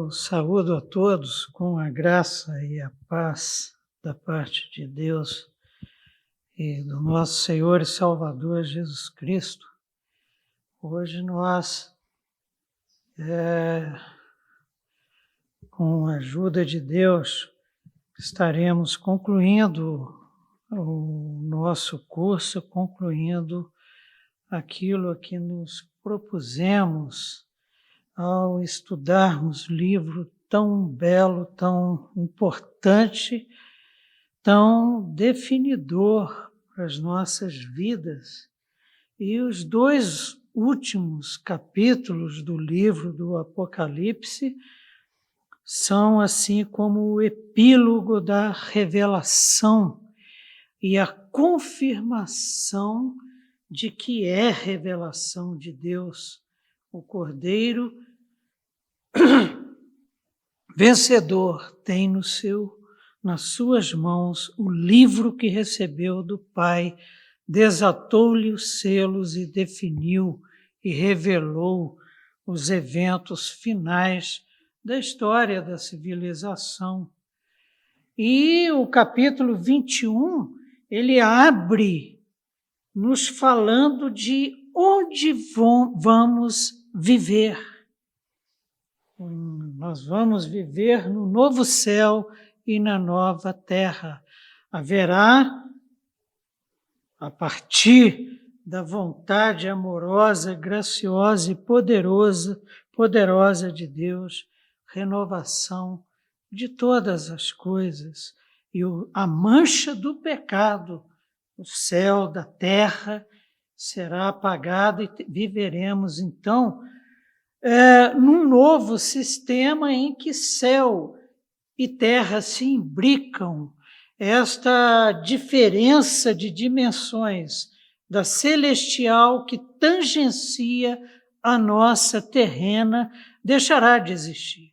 Eu saúdo a todos com a graça e a paz da parte de Deus e do nosso Senhor e Salvador Jesus Cristo. Hoje nós, com a ajuda de Deus, estaremos concluindo o nosso curso, concluindo aquilo a que nos propusemos ao estudarmos livro tão belo, tão importante, tão definidor para as nossas vidas. E os dois últimos capítulos do livro do Apocalipse são assim como o epílogo da revelação e a confirmação de que é revelação de Deus. O Cordeiro vencedor tem nas suas mãos o livro que recebeu do Pai, desatou-lhe os selos e definiu e revelou os eventos finais da história da civilização. E o capítulo 21, ele abre nos falando de onde vamos viver. Nós vamos viver no novo céu e na nova terra. Haverá, a partir da vontade amorosa, graciosa e poderosa de Deus, renovação de todas as coisas. E a mancha do pecado, o céu da terra, será apagada e viveremos, então, num novo sistema em que céu e terra se imbricam. Esta diferença de dimensões da celestial que tangencia a nossa terrena deixará de existir.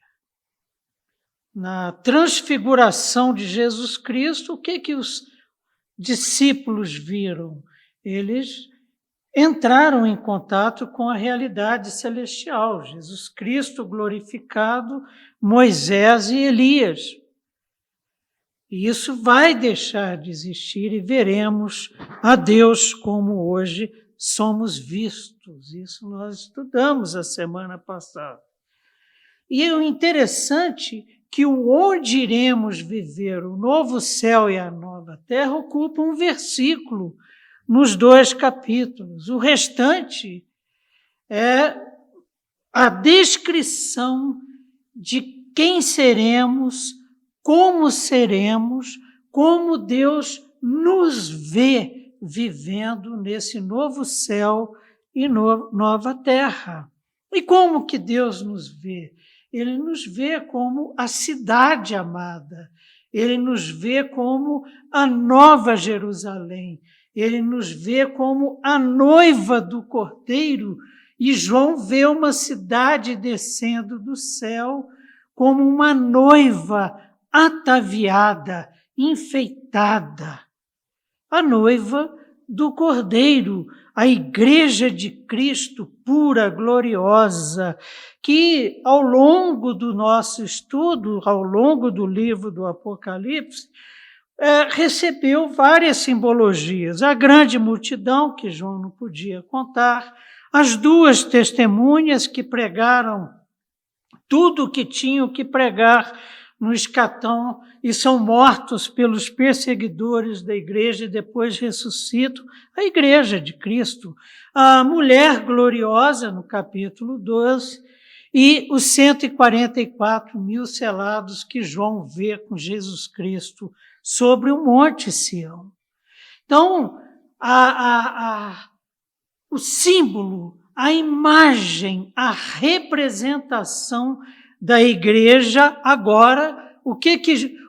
Na transfiguração de Jesus Cristo, o que os discípulos viram? Eles entraram em contato com a realidade celestial, Jesus Cristo glorificado, Moisés e Elias. E isso vai deixar de existir e veremos a Deus como hoje somos vistos. Isso nós estudamos a semana passada. E é interessante que o onde iremos viver, o novo céu e a nova terra, ocupa um versículo nos dois capítulos. O restante é a descrição de quem seremos, como Deus nos vê vivendo nesse novo céu e nova terra. E como que Deus nos vê? Ele nos vê como a cidade amada, ele nos vê como a nova Jerusalém, ele nos vê como a noiva do Cordeiro, e João vê uma cidade descendo do céu como uma noiva ataviada, enfeitada. A noiva do Cordeiro, a igreja de Cristo pura, gloriosa, que ao longo do nosso estudo, ao longo do livro do Apocalipse, recebeu várias simbologias. A grande multidão, que João não podia contar, as duas testemunhas que pregaram tudo o que tinham que pregar no escatão e são mortos pelos perseguidores da igreja e depois ressuscitam, a igreja de Cristo. A mulher gloriosa, no capítulo 12, e os 144 mil selados que João vê com Jesus Cristo sobre o Monte Sião. Então, o símbolo, a imagem, a representação da igreja, agora, o que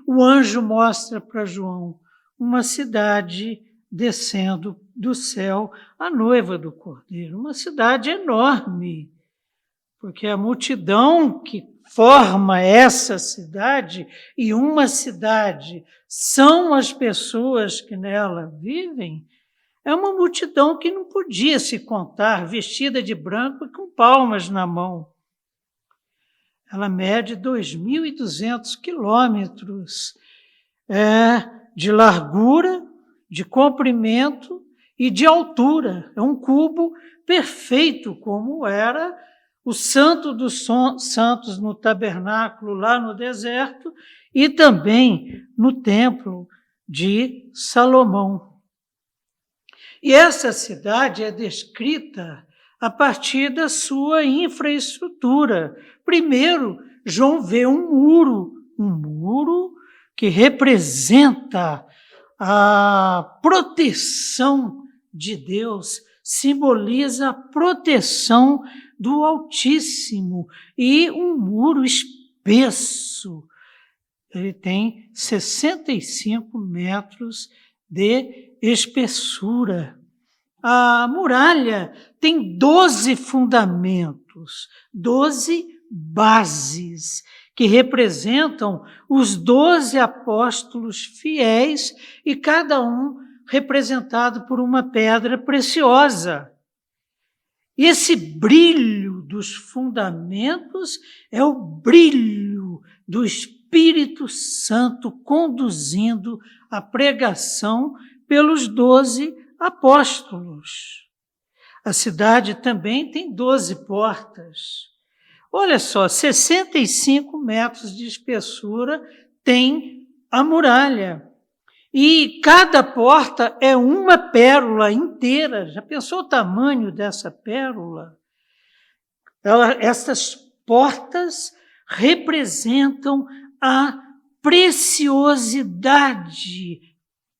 o anjo mostra para João? Uma cidade descendo do céu, a noiva do Cordeiro, uma cidade enorme, porque a multidão que forma essa cidade, e uma cidade são as pessoas que nela vivem, é uma multidão que não podia se contar, vestida de branco e com palmas na mão. Ela mede 2.200 quilômetros de largura, de comprimento e de altura. É um cubo perfeito, como era o Santo dos Santos no tabernáculo lá no deserto e também no templo de Salomão. E essa cidade é descrita a partir da sua infraestrutura. Primeiro, João vê um muro que representa a proteção de Deus, simboliza a proteção do Altíssimo, e um muro espesso. Ele tem 65 metros de espessura. A muralha tem 12 fundamentos, 12 bases, que representam os 12 apóstolos fiéis, e cada um representado por uma pedra preciosa. E esse brilho dos fundamentos é o brilho do Espírito Santo conduzindo a pregação pelos 12 apóstolos. A cidade também tem 12 portas. Olha só, 65 metros de espessura tem a muralha. E cada porta é uma pérola inteira. Já pensou o tamanho dessa pérola? Essas portas representam a preciosidade,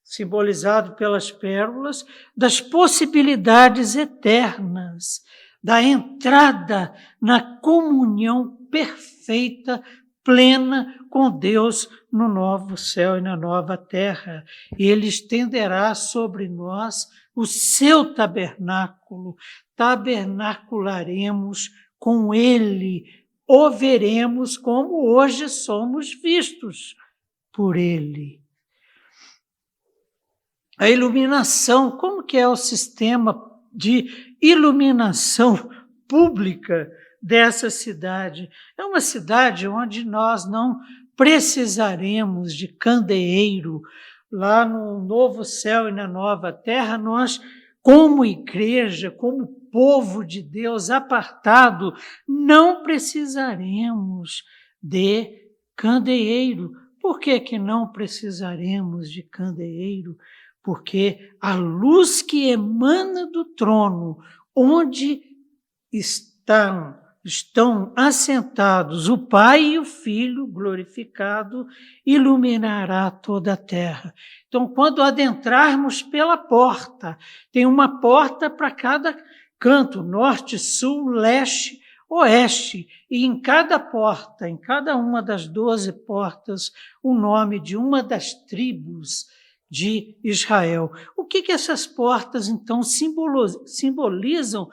simbolizado pelas pérolas, das possibilidades eternas, da entrada na comunhão perfeita, plena com Deus no novo céu e na nova terra. Ele estenderá sobre nós o seu tabernáculo, tabernacularemos com ele, o veremos como hoje somos vistos por ele. A iluminação, como que é o sistema de iluminação pública dessa cidade? É uma cidade onde nós não precisaremos de candeeiro. Lá no novo céu e na nova terra, nós, como igreja, como povo de Deus apartado, não precisaremos de candeeiro. Por que não precisaremos de candeeiro? Porque a luz que emana do trono, onde estão assentados o Pai e o Filho glorificado, iluminará toda a terra. Então, quando adentrarmos pela porta, tem uma porta para cada canto, norte, sul, leste, oeste, e em cada porta, em cada uma das 12 portas, o nome de uma das tribos de Israel. O que essas portas, então, simbolizam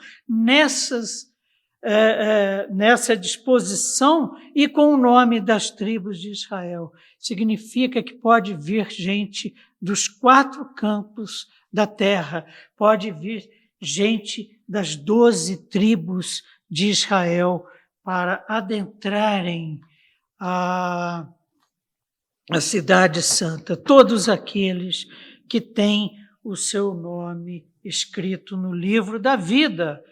nessa disposição e com o nome das tribos de Israel? Significa que pode vir gente dos 4 cantos da terra, pode vir gente das 12 tribos de Israel para adentrarem a Cidade Santa, todos aqueles que têm o seu nome escrito no livro da vida.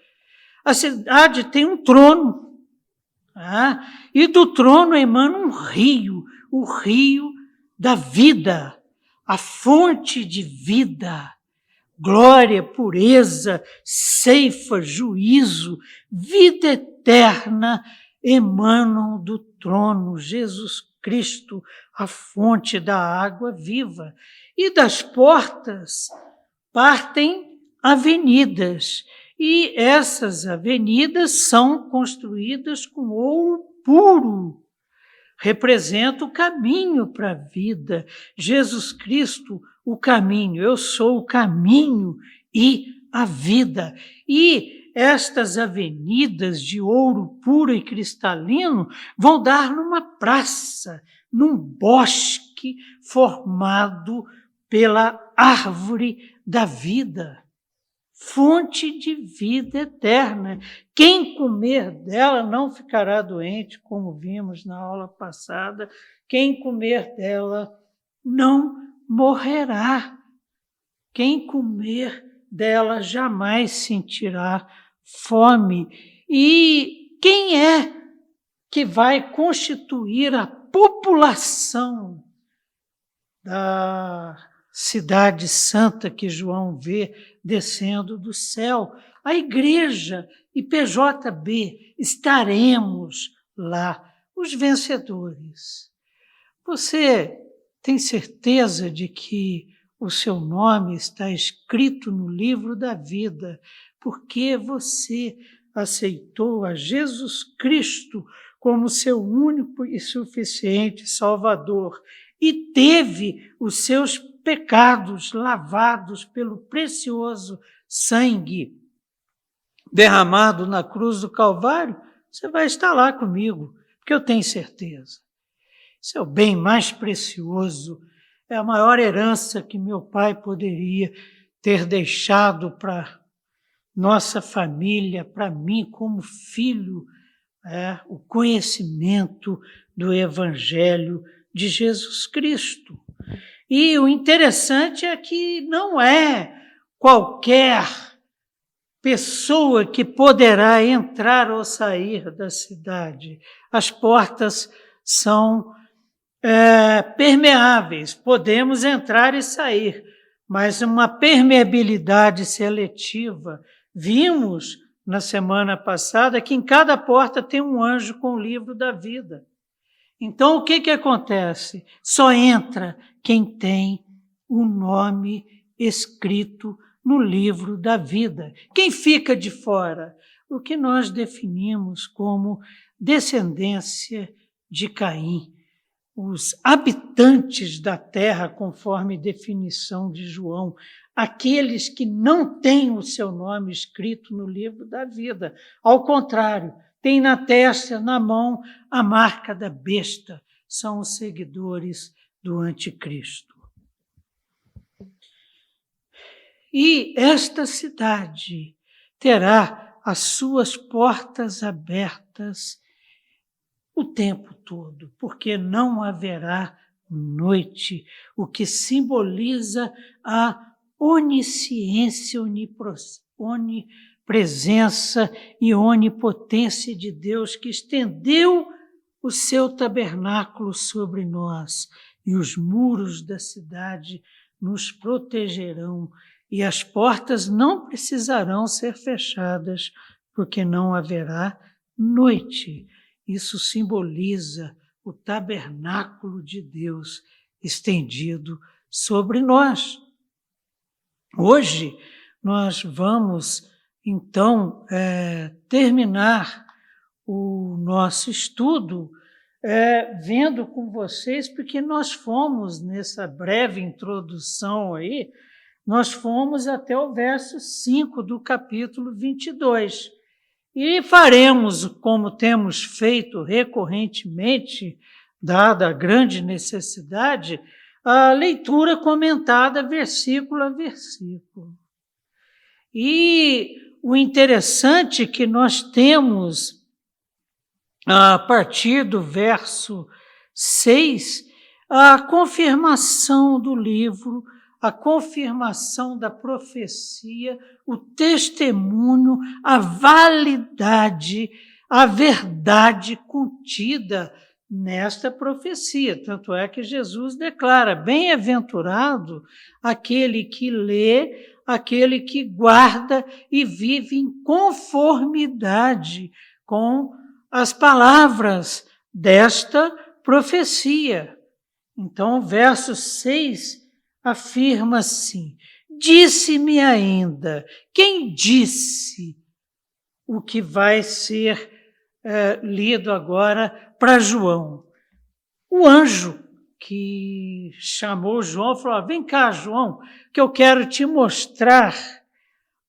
A cidade tem um trono, e do trono emana um rio, o rio da vida, a fonte de vida, glória, pureza, ceifa, juízo, vida eterna emanam do trono, Jesus Cristo, a fonte da água viva. E das portas partem avenidas, e essas avenidas são construídas com ouro puro. Representa o caminho para a vida. Jesus Cristo, o caminho. Eu sou o caminho e a vida. E estas avenidas de ouro puro e cristalino vão dar numa praça, num bosque formado pela árvore da vida. fonte de vida eterna. Quem comer dela não ficará doente, como vimos na aula passada. Quem comer dela não morrerá. Quem comer dela jamais sentirá fome. E quem é que vai constituir a população da cidade santa que João vê descendo do céu? A igreja e PJB, estaremos lá, os vencedores. Você tem certeza de que o seu nome está escrito no livro da vida, porque você aceitou a Jesus Cristo como seu único e suficiente Salvador e teve os seus pecados lavados pelo precioso sangue derramado na cruz do Calvário. Você vai estar lá comigo, porque eu tenho certeza. Esse é o bem mais precioso, é a maior herança que meu pai poderia ter deixado para nossa família, para mim como filho, o conhecimento do Evangelho de Jesus Cristo. E o interessante é que não é qualquer pessoa que poderá entrar ou sair da cidade. As portas são permeáveis, podemos entrar e sair, mas uma permeabilidade seletiva. Vimos na semana passada que em cada porta tem um anjo com o livro da vida. Então, o que acontece? Só entra quem tem o nome escrito no livro da vida. Quem fica de fora? O que nós definimos como descendência de Caim. Os habitantes da terra, conforme definição de João, aqueles que não têm o seu nome escrito no livro da vida. Ao contrário, tem na testa, na mão, a marca da besta. São os seguidores do anticristo. E esta cidade terá as suas portas abertas o tempo todo, porque não haverá noite, o que simboliza a onisciência, onipresença e onipotência de Deus, que estendeu o seu tabernáculo sobre nós, e os muros da cidade nos protegerão, e as portas não precisarão ser fechadas, porque não haverá noite. Isso simboliza o tabernáculo de Deus estendido sobre nós. Hoje, nós vamos, então, terminar o nosso estudo vendo com vocês, porque nós fomos, nessa breve introdução aí, nós fomos até o verso 5 do capítulo 22. E faremos, como temos feito recorrentemente, dada a grande necessidade, a leitura comentada versículo a versículo. E o interessante é que nós temos, a partir do verso 6, a confirmação do livro, a confirmação da profecia, o testemunho, a validade, a verdade contida nesta profecia. Tanto é que Jesus declara: bem-aventurado aquele que lê, aquele que guarda e vive em conformidade com as palavras desta profecia. Então, o verso 6 afirma assim: disse-me ainda. Quem disse o que vai ser lido agora para João? O anjo que chamou João falou: vem cá, João, que eu quero te mostrar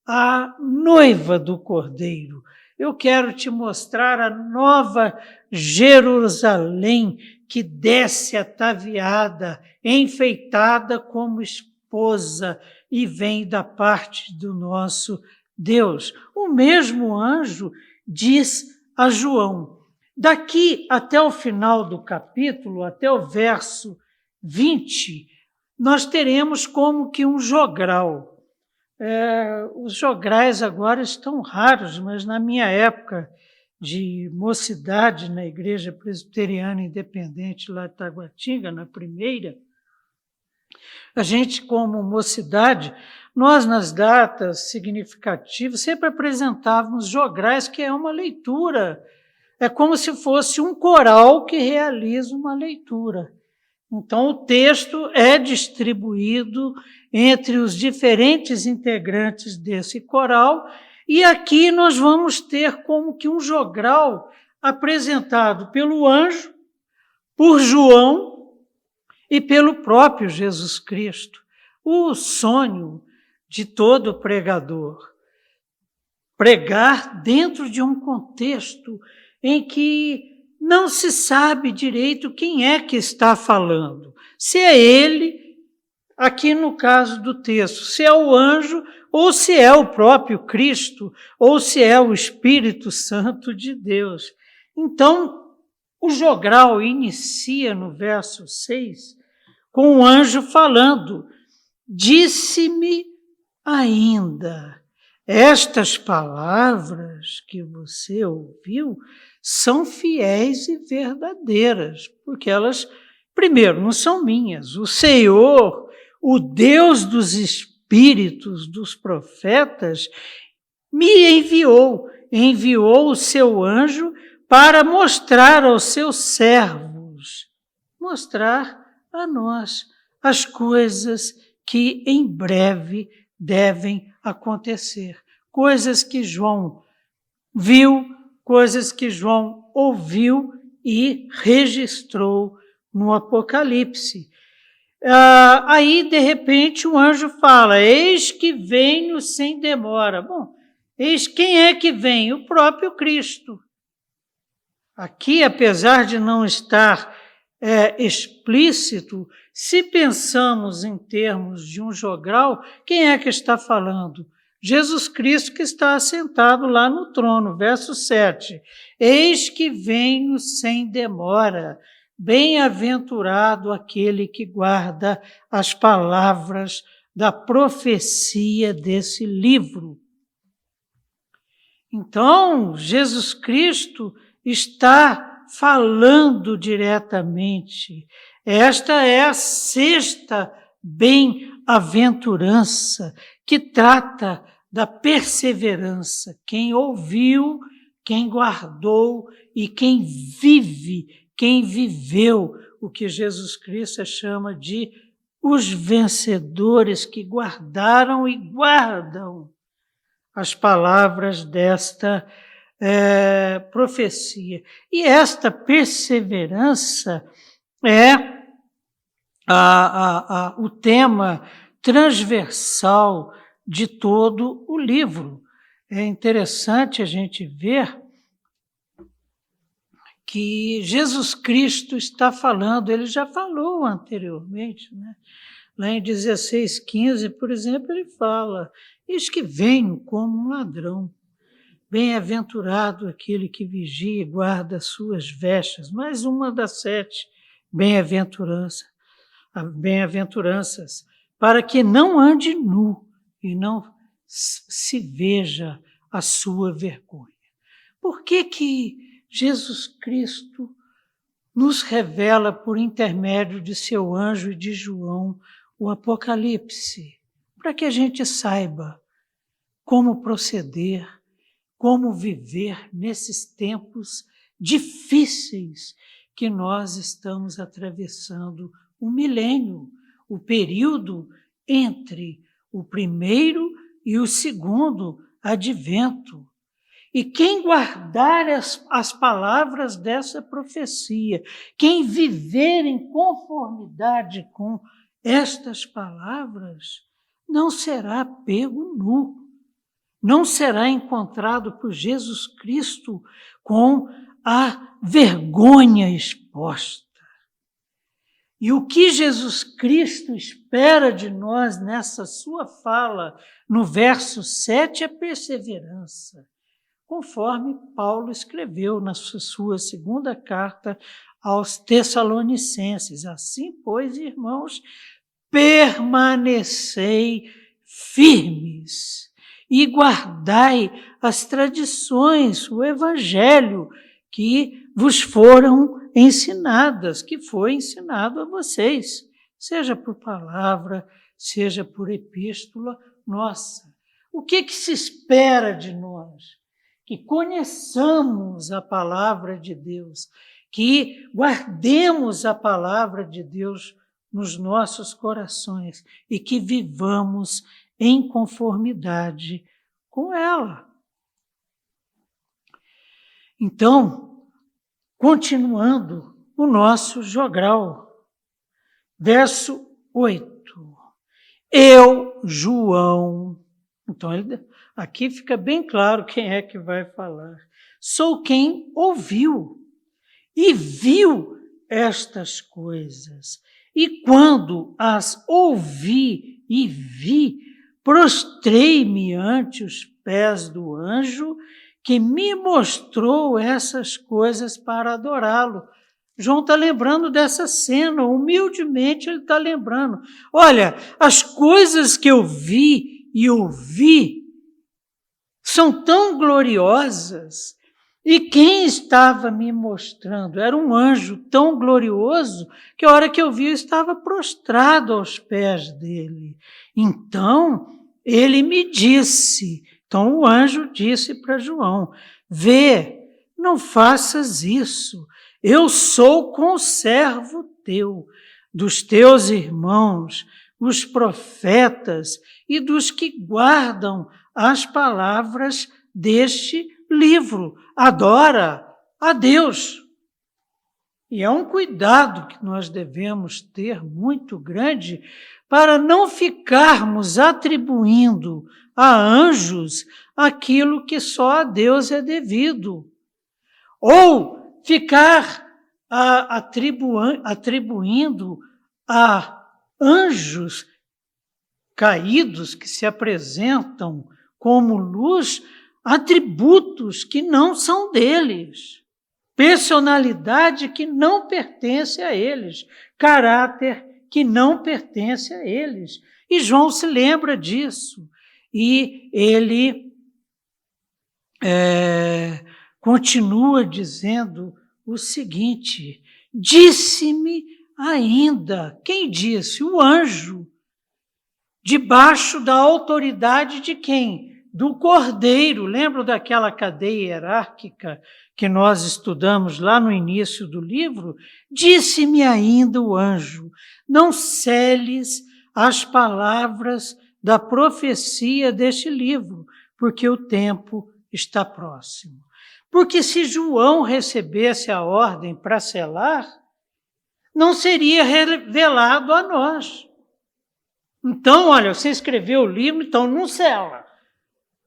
a noiva do Cordeiro. Eu quero te mostrar a nova Jerusalém que desce ataviada, enfeitada como esposa e vem da parte do nosso Deus. O mesmo anjo diz a João. Daqui até o final do capítulo, até o verso 20, nós teremos como que um jogral. Os jograis agora estão raros, mas na minha época de mocidade na Igreja Presbiteriana Independente, lá de Taguatinga, na primeira, a gente, como mocidade, nós nas datas significativas sempre apresentávamos jograis, que é uma leitura. É como se fosse um coral que realiza uma leitura. Então, o texto é distribuído entre os diferentes integrantes desse coral, e aqui nós vamos ter como que um jogral apresentado pelo anjo, por João e pelo próprio Jesus Cristo. O sonho de todo pregador, pregar dentro de um contexto em que não se sabe direito quem é que está falando. Se é ele, aqui no caso do texto, se é o anjo, ou se é o próprio Cristo, ou se é o Espírito Santo de Deus. Então, o jogral inicia no verso 6 com o anjo falando: disse-me ainda, estas palavras que você ouviu são fiéis e verdadeiras, porque elas, primeiro, não são minhas. O Senhor, o Deus dos espíritos dos profetas, me enviou o seu anjo para mostrar aos seus servos, mostrar a nós as coisas que em breve devem acontecer. Coisas que João viu, coisas que João ouviu e registrou no Apocalipse. Aí, de repente, o anjo fala: eis que venho sem demora. Bom, eis quem é que vem? O próprio Cristo. Aqui, apesar de não estar explícito, se pensamos em termos de um jogral, quem é que está falando? Jesus Cristo, que está assentado lá no trono, verso 7. Eis que venho sem demora, bem-aventurado aquele que guarda as palavras da profecia desse livro. Então, Jesus Cristo está falando diretamente. Esta é a sexta bem-aventurança que trata da perseverança. Quem ouviu, quem guardou e quem vive, quem viveu o que Jesus Cristo chama de os vencedores que guardaram e guardam as palavras desta profecia. E esta perseverança é o tema transversal de todo o livro. É interessante a gente ver que Jesus Cristo está falando, ele já falou anteriormente, né? Lá em 16:15, por exemplo, ele fala: eis que venho como um ladrão. Bem-aventurado aquele que vigia e guarda as suas vestes. Mais uma das 7 bem-aventuranças, para que não ande nu e não se veja a sua vergonha. Por que Jesus Cristo nos revela, por intermédio de seu anjo e de João, o Apocalipse? Para que a gente saiba como proceder, como viver nesses tempos difíceis que nós estamos atravessando, o milênio, o período entre o primeiro e o segundo advento. E quem guardar as palavras dessa profecia, quem viver em conformidade com estas palavras, não será pego nu. Não será encontrado por Jesus Cristo com a vergonha exposta. E o que Jesus Cristo espera de nós nessa sua fala, no verso 7, é perseverança, conforme Paulo escreveu na sua segunda carta aos Tessalonicenses. Assim, pois, irmãos, permanecei firmes e guardai as tradições, o evangelho que vos foram ensinadas, que foi ensinado a vocês, seja por palavra, seja por epístola nossa. O que se espera de nós? Que conheçamos a palavra de Deus, que guardemos a palavra de Deus nos nossos corações e que vivamos em conformidade com ela. Então, continuando o nosso jogral, verso 8. Eu, João, então aqui fica bem claro quem é que vai falar. Sou quem ouviu e viu estas coisas. E quando as ouvi e vi, prostrei-me ante os pés do anjo que me mostrou essas coisas para adorá-lo. João está lembrando dessa cena, humildemente ele está lembrando. Olha, as coisas que eu vi e ouvi são tão gloriosas. E quem estava me mostrando era um anjo tão glorioso que a hora que eu vi eu estava prostrado aos pés dele. Então, ele me disse, então o anjo disse para João, vê, não faças isso, eu sou conservo teu, dos teus irmãos, os profetas e dos que guardam as palavras deste livro. Adora a Deus. E é um cuidado que nós devemos ter muito grande para não ficarmos atribuindo a anjos aquilo que só a Deus é devido. Ou ficar atribuindo a anjos caídos que se apresentam como luz atributos que não são deles, personalidade que não pertence a eles, caráter que não pertence a eles. E João se lembra disso. E ele continua dizendo o seguinte, disse-me ainda, quem disse? O anjo, debaixo da autoridade de quem? Do Cordeiro. Lembra daquela cadeia hierárquica que nós estudamos lá no início do livro? Disse-me ainda o anjo, não seles as palavras da profecia deste livro, porque o tempo está próximo. Porque se João recebesse a ordem para selar, não seria revelado a nós. Então, olha, você escreveu o livro, então não sela.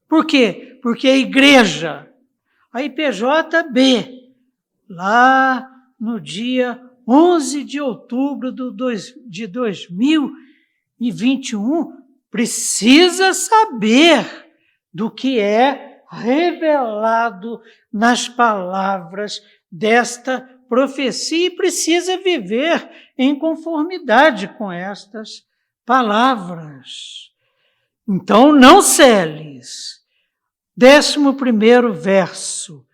Por quê? Porque a igreja, a IPJB, lá no dia 11 de outubro de 2021, precisa saber do que é revelado nas palavras desta profecia e precisa viver em conformidade com estas palavras. Então, não celes. 11º verso.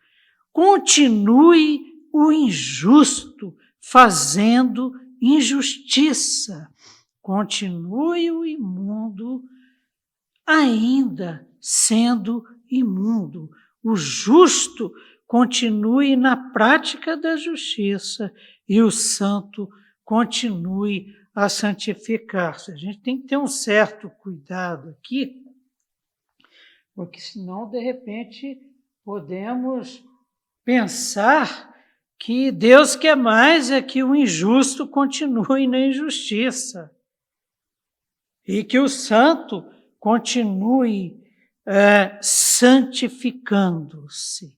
Continue o injusto fazendo injustiça. Continue o imundo ainda sendo imundo. O justo continue na prática da justiça e o santo continue a santificar-se. A gente tem que ter um certo cuidado aqui, porque senão, de repente, podemos pensar que Deus quer mais é que o injusto continue na injustiça e que o santo continue santificando-se.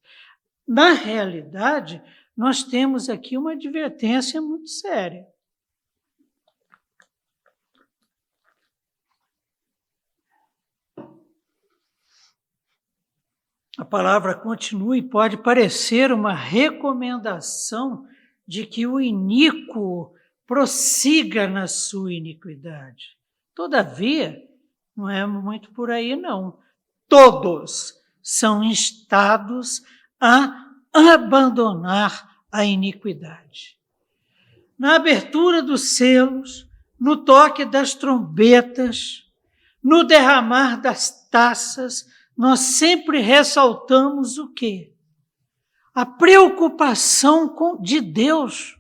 Na realidade, nós temos aqui uma advertência muito séria. a palavra continua e pode parecer uma recomendação de que o iníquo prossiga na sua iniquidade. Todavia, não é muito por aí, não. Todos são instados a abandonar a iniquidade. Na abertura dos selos, no toque das trombetas, no derramar das taças, nós sempre ressaltamos o quê? A preocupação de Deus.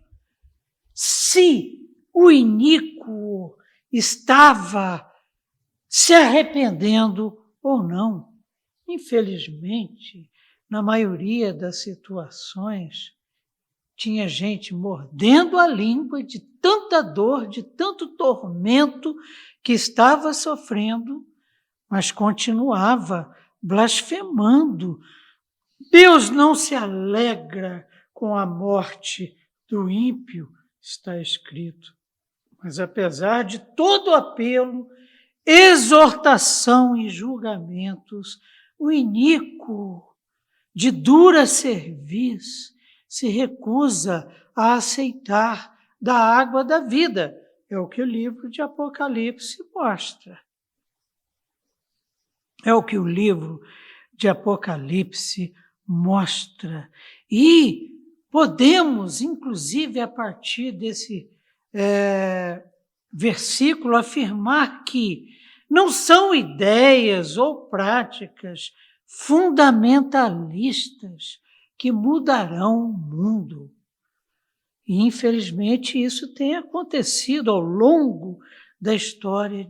Se o iníquo estava se arrependendo ou não. Infelizmente, na maioria das situações, tinha gente mordendo a língua de tanta dor, de tanto tormento que estava sofrendo, mas continuava blasfemando. Deus não se alegra com a morte do ímpio, está escrito. Mas apesar de todo apelo, exortação e julgamentos, o iníquo, de dura cerviz, se recusa a aceitar da água da vida. É o que o livro de Apocalipse mostra. É o que o livro de Apocalipse mostra. E podemos, inclusive, a partir desse versículo, afirmar que não são ideias ou práticas fundamentalistas que mudarão o mundo. E, infelizmente, isso tem acontecido ao longo da história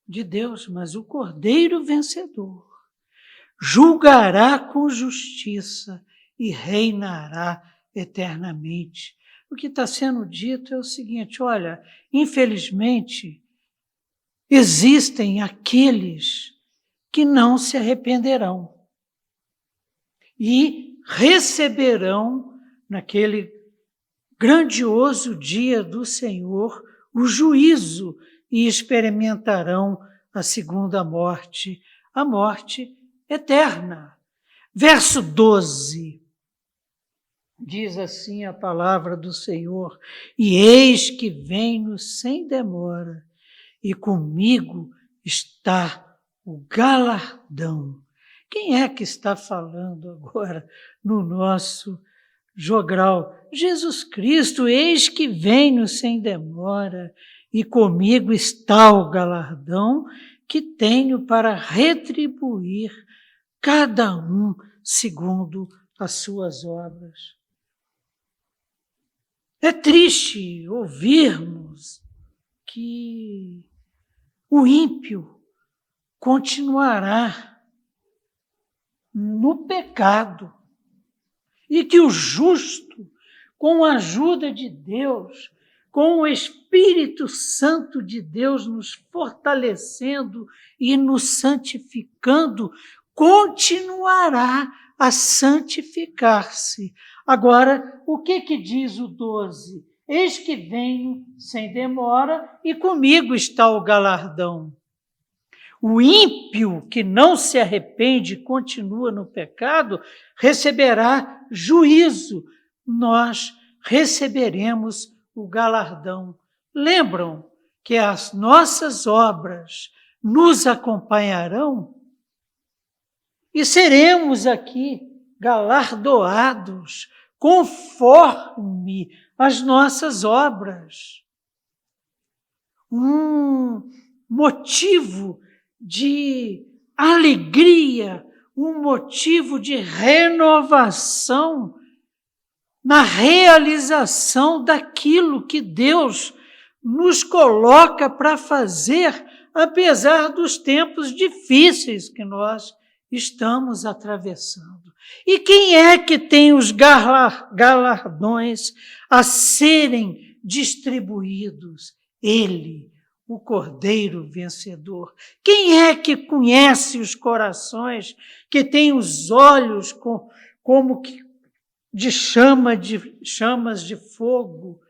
de Deus, mas o Cordeiro vencedor julgará com justiça e reinará eternamente. O que está sendo dito é o seguinte, olha, infelizmente, existem aqueles que não se arrependerão e receberão, naquele grandioso dia do Senhor, o juízo e experimentarão a segunda morte, a morte eterna. Verso 12, diz assim a palavra do Senhor, e eis que venho sem demora, e comigo está o galardão. Quem é que está falando agora no nosso jogral? Jesus Cristo, eis que venho sem demora, e comigo está o galardão que tenho para retribuir cada um segundo as suas obras. É triste ouvirmos que o ímpio continuará no pecado e que o justo, com a ajuda de Deus, com o Espírito Santo de Deus nos fortalecendo e nos santificando, continuará a santificar-se. Agora, o que diz o 12? Eis que venho sem demora e comigo está o galardão. O ímpio que não se arrepende e continua no pecado, receberá juízo. Nós receberemos o galardão. Lembram que as nossas obras nos acompanharão e seremos aqui galardoados conforme as nossas obras. Um motivo de alegria, um motivo de renovação na realização daquilo que Deus nos coloca para fazer, apesar dos tempos difíceis que nós estamos atravessando. E quem é que tem os galardões a serem distribuídos? Ele, o Cordeiro vencedor. Quem é que conhece os corações, que tem os olhos como que de chamas de fogo,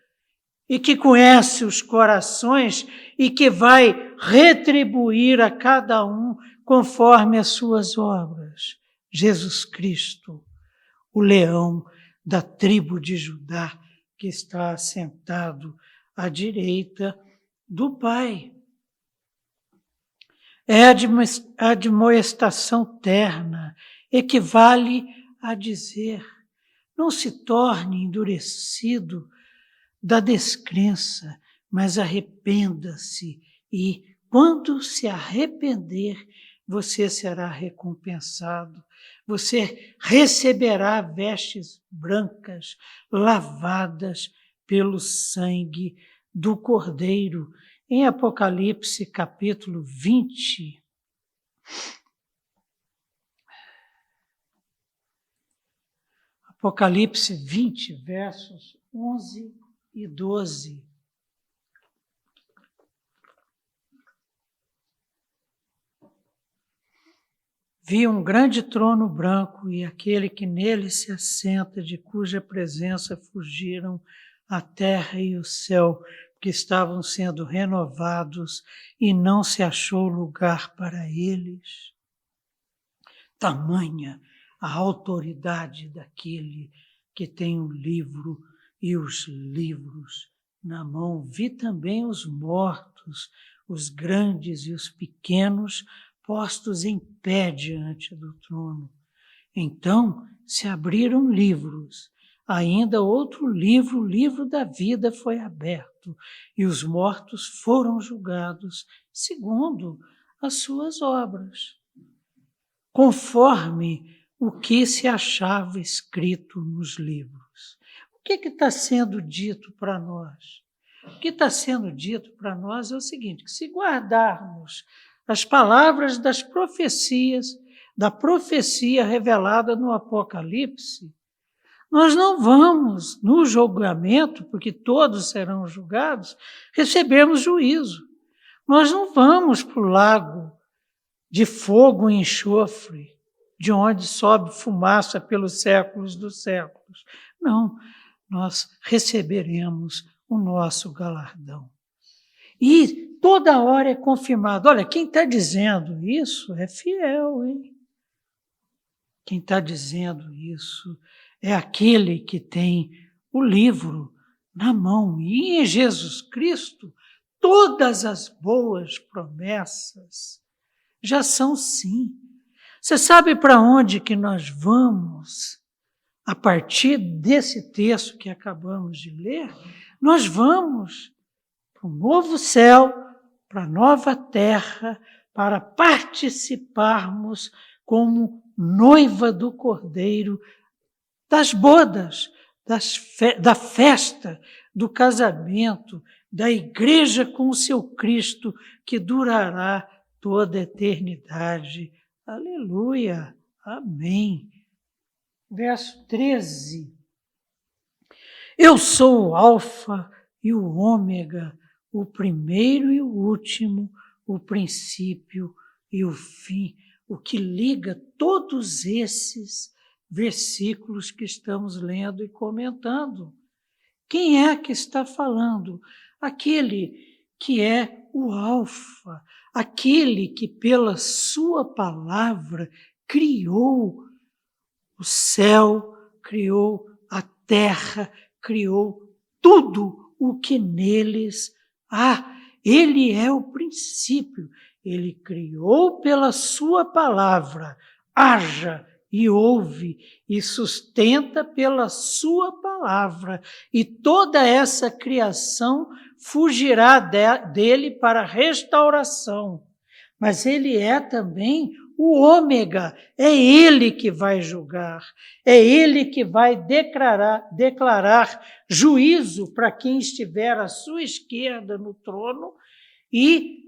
e que conhece os corações e que vai retribuir a cada um conforme as suas obras. Jesus Cristo, o leão da tribo de Judá, que está assentado à direita do Pai. É a admoestação terna, equivale a dizer: não se torne endurecido da descrença, mas arrependa-se, e quando se arrepender, você será recompensado. Você receberá vestes brancas, lavadas pelo sangue do Cordeiro. Em Apocalipse, capítulo 20, Apocalipse 20, versos 11 e 12. Vi um grande trono branco e aquele que nele se assenta, de cuja presença fugiram a terra e o céu, que estavam sendo renovados, e não se achou lugar para eles. Tamanha a autoridade daquele que tem o livro e os livros na mão. Vi também os mortos, os grandes e os pequenos, postos em pé diante do trono. Então se abriram livros. Ainda outro livro, o livro da vida, foi aberto, e os mortos foram julgados segundo as suas obras, conforme o que se achava escrito nos livros. O que está sendo dito para nós? O que está sendo dito para nós é o seguinte: que se guardarmos as palavras das profecias, da profecia revelada no Apocalipse, nós não vamos, no julgamento, porque todos serão julgados, recebermos juízo. Nós não vamos para o lago de fogo e enxofre, de onde sobe fumaça pelos séculos dos séculos. Não, nós receberemos o nosso galardão. E toda hora é confirmado. Olha, quem está dizendo isso é fiel, hein? Quem está dizendo isso é aquele que tem o livro na mão. E em Jesus Cristo, todas as boas promessas já são sim. Você sabe para onde que nós vamos a partir desse texto que acabamos de ler? Nós vamos para o novo céu, para a nova terra, para participarmos como noiva do Cordeiro das bodas, da festa, do casamento, da igreja com o seu Cristo, que durará toda a eternidade. Aleluia, amém. Verso 13. Eu sou o Alfa e o Ômega, o primeiro e o último, o princípio e o fim. O que liga todos esses versículos que estamos lendo e comentando. Quem é que está falando? Aquele que é o Alfa, aquele que pela sua palavra criou o céu, criou a terra, criou tudo o que neles há. Ele é o princípio. Ele criou pela sua palavra, haja e ouve, e sustenta pela sua palavra. E toda essa criação fugirá dele para restauração. Mas ele é também o Ômega, é ele que vai julgar, é ele que vai declarar juízo para quem estiver à sua esquerda no trono e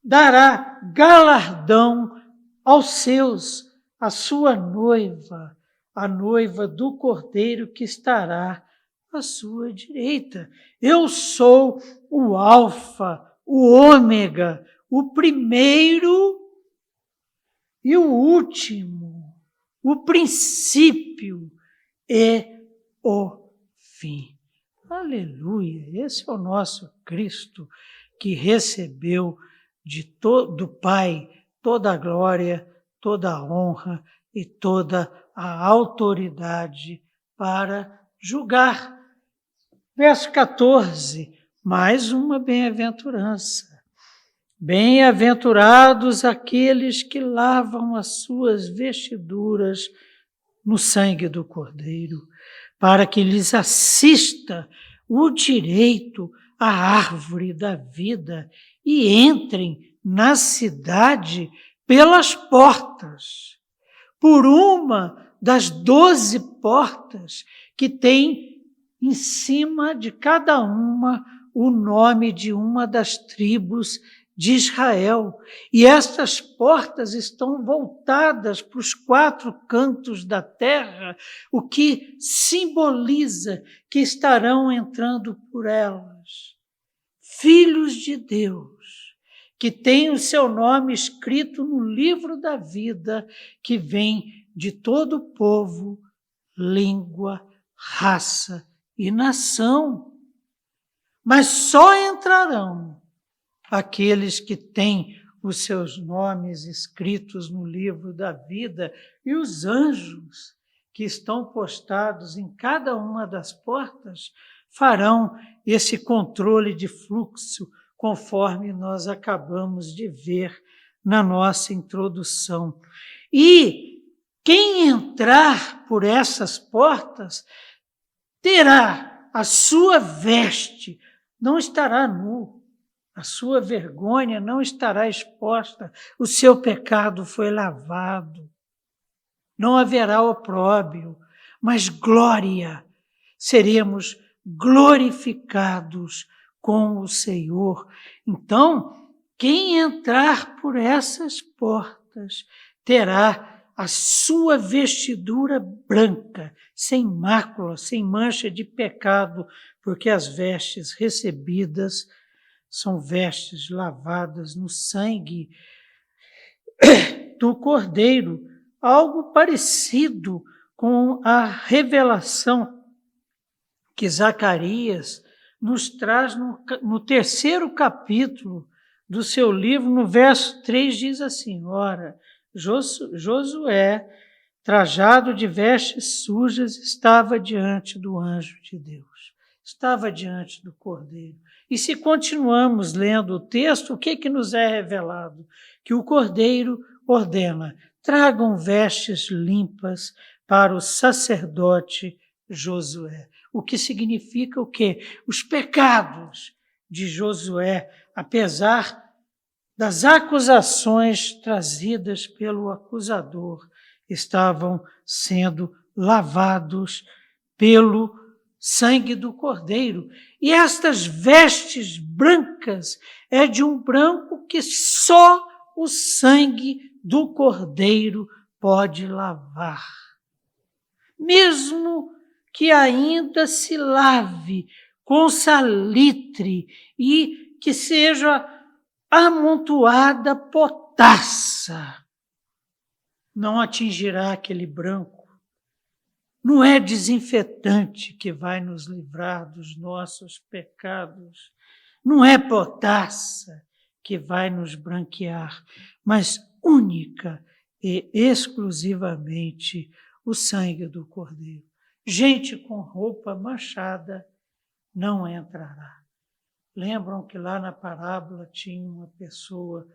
dará galardão aos seus, a sua noiva, a noiva do Cordeiro que estará à sua direita. Eu sou o Alfa, o Ômega, o primeiro e o último, o princípio e o fim. Aleluia! Esse é o nosso Cristo que recebeu do Pai toda a glória, toda a honra e toda a autoridade para julgar. Verso 14, mais uma bem-aventurança. Bem-aventurados aqueles que lavam as suas vestiduras no sangue do Cordeiro, para que lhes assista o direito à árvore da vida e entrem na cidade pelas portas, por uma das 12 portas que tem em cima de cada uma o nome de uma das tribos de Israel. E estas portas estão voltadas para os 4 cantos da terra, o que simboliza que estarão entrando por elas filhos de Deus, que têm o seu nome escrito no livro da vida, que vem de todo o povo, língua, raça e nação. Mas só entrarão aqueles que têm os seus nomes escritos no livro da vida, e os anjos que estão postados em cada uma das portas farão esse controle de fluxo, conforme nós acabamos de ver na nossa introdução. E quem entrar por essas portas terá a sua veste, não estará nu, a sua vergonha não estará exposta, o seu pecado foi lavado. Não haverá opróbrio, mas glória. Seremos glorificados com o Senhor. Então, quem entrar por essas portas terá a sua vestidura branca, sem mácula, sem mancha de pecado, porque as vestes recebidas são vestes lavadas no sangue do Cordeiro, algo parecido com a revelação que Zacarias nos traz no 3º capítulo do seu livro, no verso 3, diz assim: ora, Josué, trajado de vestes sujas, estava diante do anjo de Deus, estava diante do Cordeiro. E se continuamos lendo o texto, o que nos é revelado? Que o Cordeiro ordena: tragam vestes limpas para o sacerdote Josué. O que significa o quê? Os pecados de Josué, apesar das acusações trazidas pelo acusador, estavam sendo lavados pelo sangue do Cordeiro. E estas vestes brancas é de um branco que só o sangue do Cordeiro pode lavar. Mesmo que ainda se lave com salitre e que seja amontoada potassa, não atingirá aquele branco. Não é desinfetante que vai nos livrar dos nossos pecados. Não é potassa que vai nos branquear, mas única e exclusivamente o sangue do Cordeiro. Gente com roupa manchada não entrará. Lembram que lá na parábola tinha uma pessoa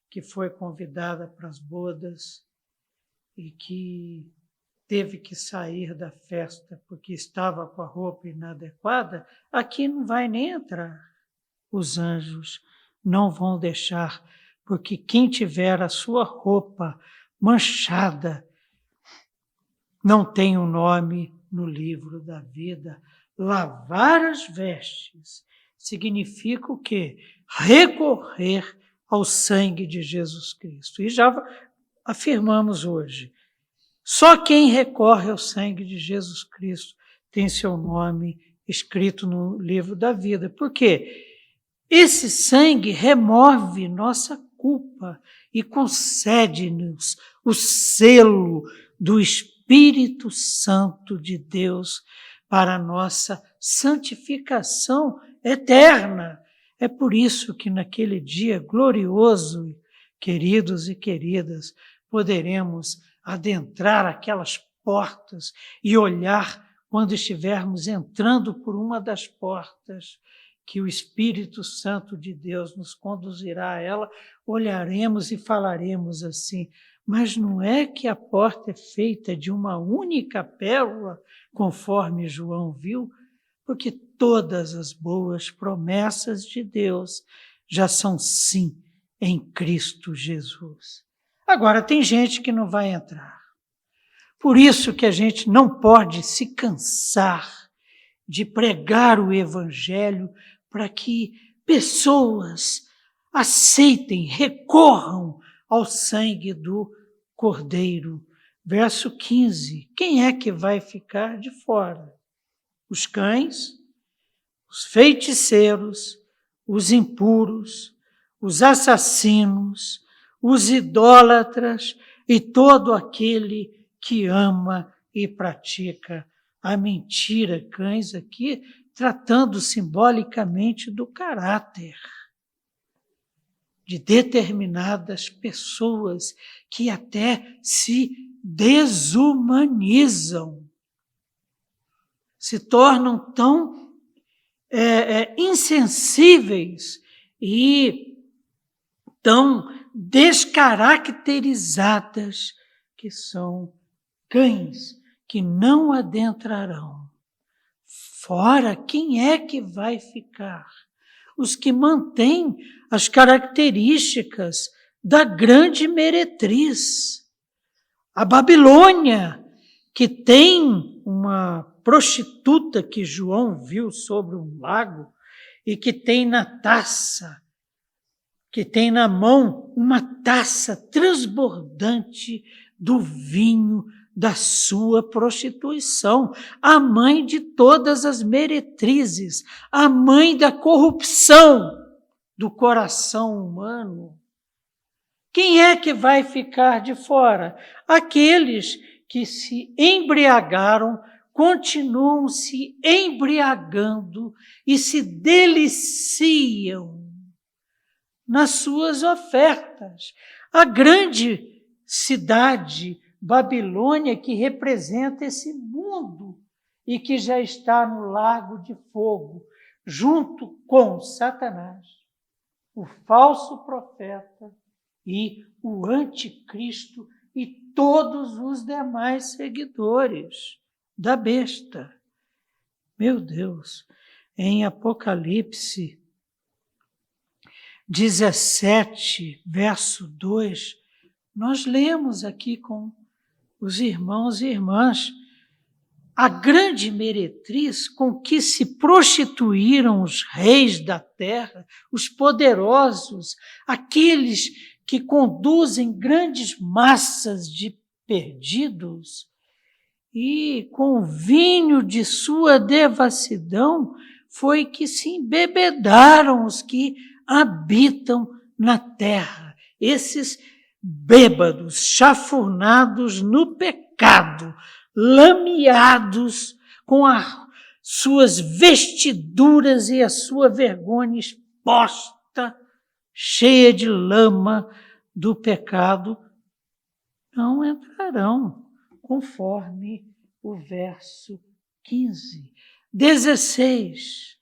que foi convidada para as bodas e que teve que sair da festa porque estava com a roupa inadequada? Aqui não vai nem entrar. Os anjos não vão deixar, porque quem tiver a sua roupa manchada não tem o nome no livro da vida. Lavar as vestes significa o quê? Recorrer ao sangue de Jesus Cristo. E já afirmamos hoje, só quem recorre ao sangue de Jesus Cristo tem seu nome escrito no livro da vida. Por quê? Esse sangue remove nossa culpa e concede-nos o selo do Espírito Santo de Deus para a nossa santificação eterna. É por isso que naquele dia glorioso queridos e queridas, poderemos adentrar aquelas portas e olhar quando estivermos entrando por uma das portas, que o Espírito Santo de Deus nos conduzirá a ela, olharemos e falaremos assim: mas não é que a porta é feita de uma única pérola, conforme João viu? Porque todas as boas promessas de Deus já são sim em Cristo Jesus. Agora, tem gente que não vai entrar. Por isso que a gente não pode se cansar de pregar o Evangelho para que pessoas aceitem, recorram ao sangue do Cordeiro. Verso 15. Quem é que vai ficar de fora? Os cães, os feiticeiros, os impuros, os assassinos, os idólatras e todo aquele que ama e pratica a mentira. Cães aqui tratando simbolicamente do caráter de determinadas pessoas que até se desumanizam, se tornam tão insensíveis e tão descaracterizadas que são cães que não adentrarão. Fora, quem é que vai ficar? Os que mantêm as características da grande meretriz. A Babilônia, que tem uma prostituta que João viu sobre um lago e que tem na taça, que tem na mão uma taça transbordante do vinho da sua prostituição, a mãe de todas as meretrizes, a mãe da corrupção do coração humano. Quem é que vai ficar de fora? Aqueles que se embriagaram, continuam se embriagando e se deliciam nas suas ofertas. A grande cidade Babilônia, que representa esse mundo e que já está no lago de fogo, junto com Satanás, o falso profeta e o anticristo e todos os demais seguidores da besta. Meu Deus, em Apocalipse 17, verso 2, nós lemos aqui com os irmãos e irmãs a grande meretriz com que se prostituíram os reis da terra, os poderosos, aqueles que conduzem grandes massas de perdidos, e com o vinho de sua devassidão foi que se embebedaram os que habitam na terra. Esses bêbados, chafurnados no pecado, lameados com as suas vestiduras e a sua vergonha exposta, cheia de lama do pecado, não entrarão, conforme o verso 15. 16.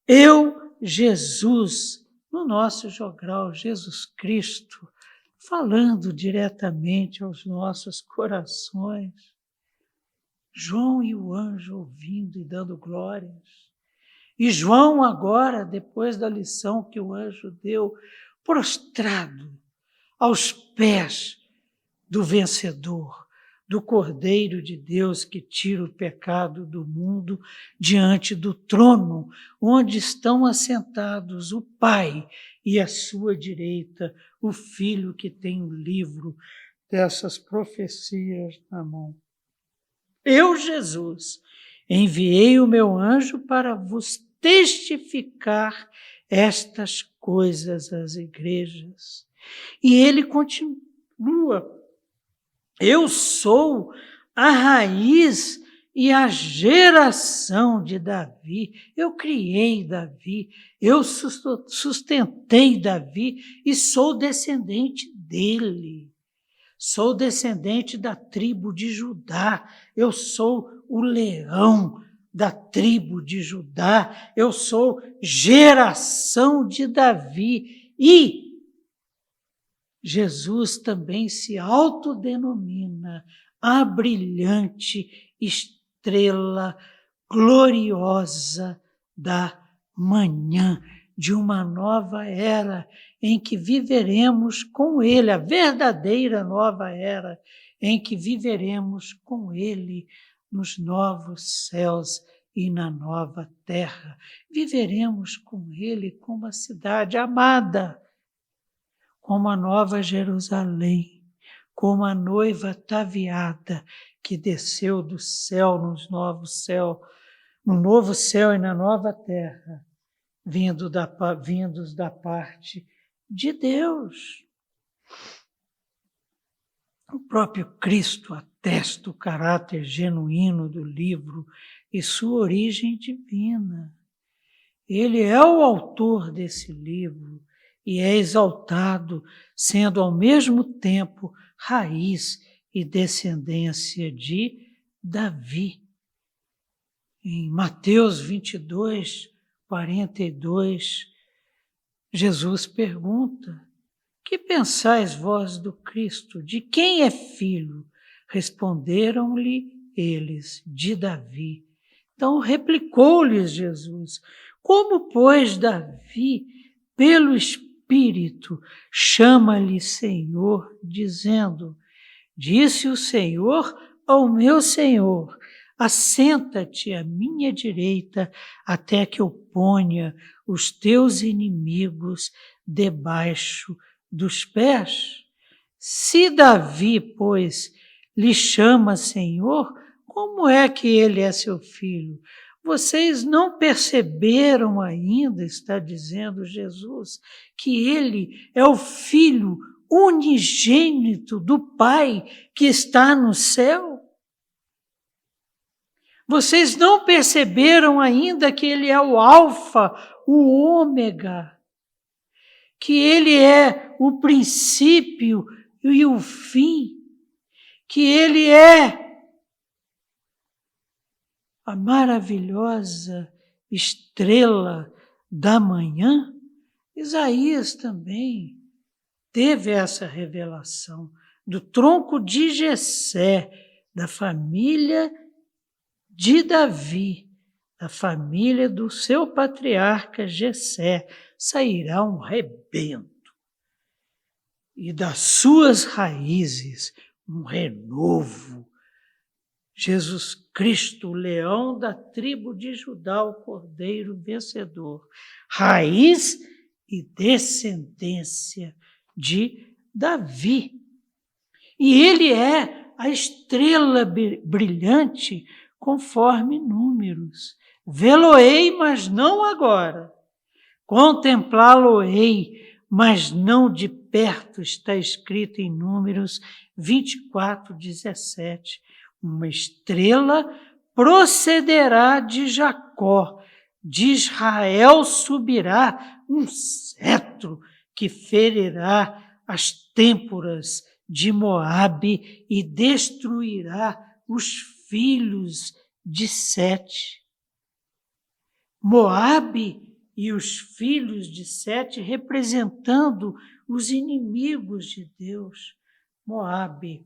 Eu, Jesus, no nosso jogral, Jesus Cristo, falando diretamente aos nossos corações. João e o anjo ouvindo e dando glórias. E João agora, depois da lição que o anjo deu, prostrado aos pés do vencedor, do Cordeiro de Deus que tira o pecado do mundo, diante do trono, onde estão assentados o Pai e à sua direita o Filho que tem o livro dessas profecias na mão. Eu, Jesus, enviei o meu anjo para vos testificar estas coisas às igrejas. E ele continua: eu sou a raiz e a geração de Davi. Eu criei Davi, eu sustentei Davi e sou descendente dele. Sou descendente da tribo de Judá, eu sou o leão da tribo de Judá, eu sou geração de Davi. E Jesus também se autodenomina a brilhante estrela gloriosa da manhã, de uma nova era em que viveremos com Ele, a verdadeira nova era em que viveremos com Ele nos novos céus e na nova terra. Viveremos com Ele como a cidade amada, como a nova Jerusalém, como a noiva ataviada que desceu do céu no novo céu e na nova terra, vindos da parte de Deus. O próprio Cristo atesta o caráter genuíno do livro e sua origem divina. Ele é o autor desse livro e é exaltado, sendo ao mesmo tempo raiz e descendência de Davi. Em Mateus 22, 42, Jesus pergunta: que pensais vós do Cristo? De quem é filho? Responderam-lhe eles: de Davi. Então replicou-lhes Jesus: como, pois, Davi, pelo Espírito, chama-lhe Senhor, dizendo: disse o Senhor ao meu Senhor: assenta-te à minha direita, até que eu ponha os teus inimigos debaixo dos pés. Se Davi, pois, lhe chama Senhor, como é que ele é seu filho? Vocês não perceberam ainda, está dizendo Jesus, que ele é o Filho unigênito do Pai que está no céu? Vocês não perceberam ainda que ele é o Alfa, o Ômega, que ele é o princípio e o fim, que ele é a maravilhosa estrela da manhã? Isaías também teve essa revelação do tronco de Jessé, da família de Davi, da família do seu patriarca Jessé, sairá um rebento, e das suas raízes um renovo. Jesus Cristo, o leão da tribo de Judá, o cordeiro vencedor, raiz e descendência de Davi. E ele é a estrela brilhante conforme Números. Vê-lo-ei, mas não agora. Contemplá-lo-ei, mas não de perto, está escrito em Números 24, 17. Uma estrela procederá de Jacó, de Israel subirá um cetro que ferirá as têmporas de Moabe e destruirá os filhos de Sete. Moabe e os filhos de Sete representando os inimigos de Deus. Moabe,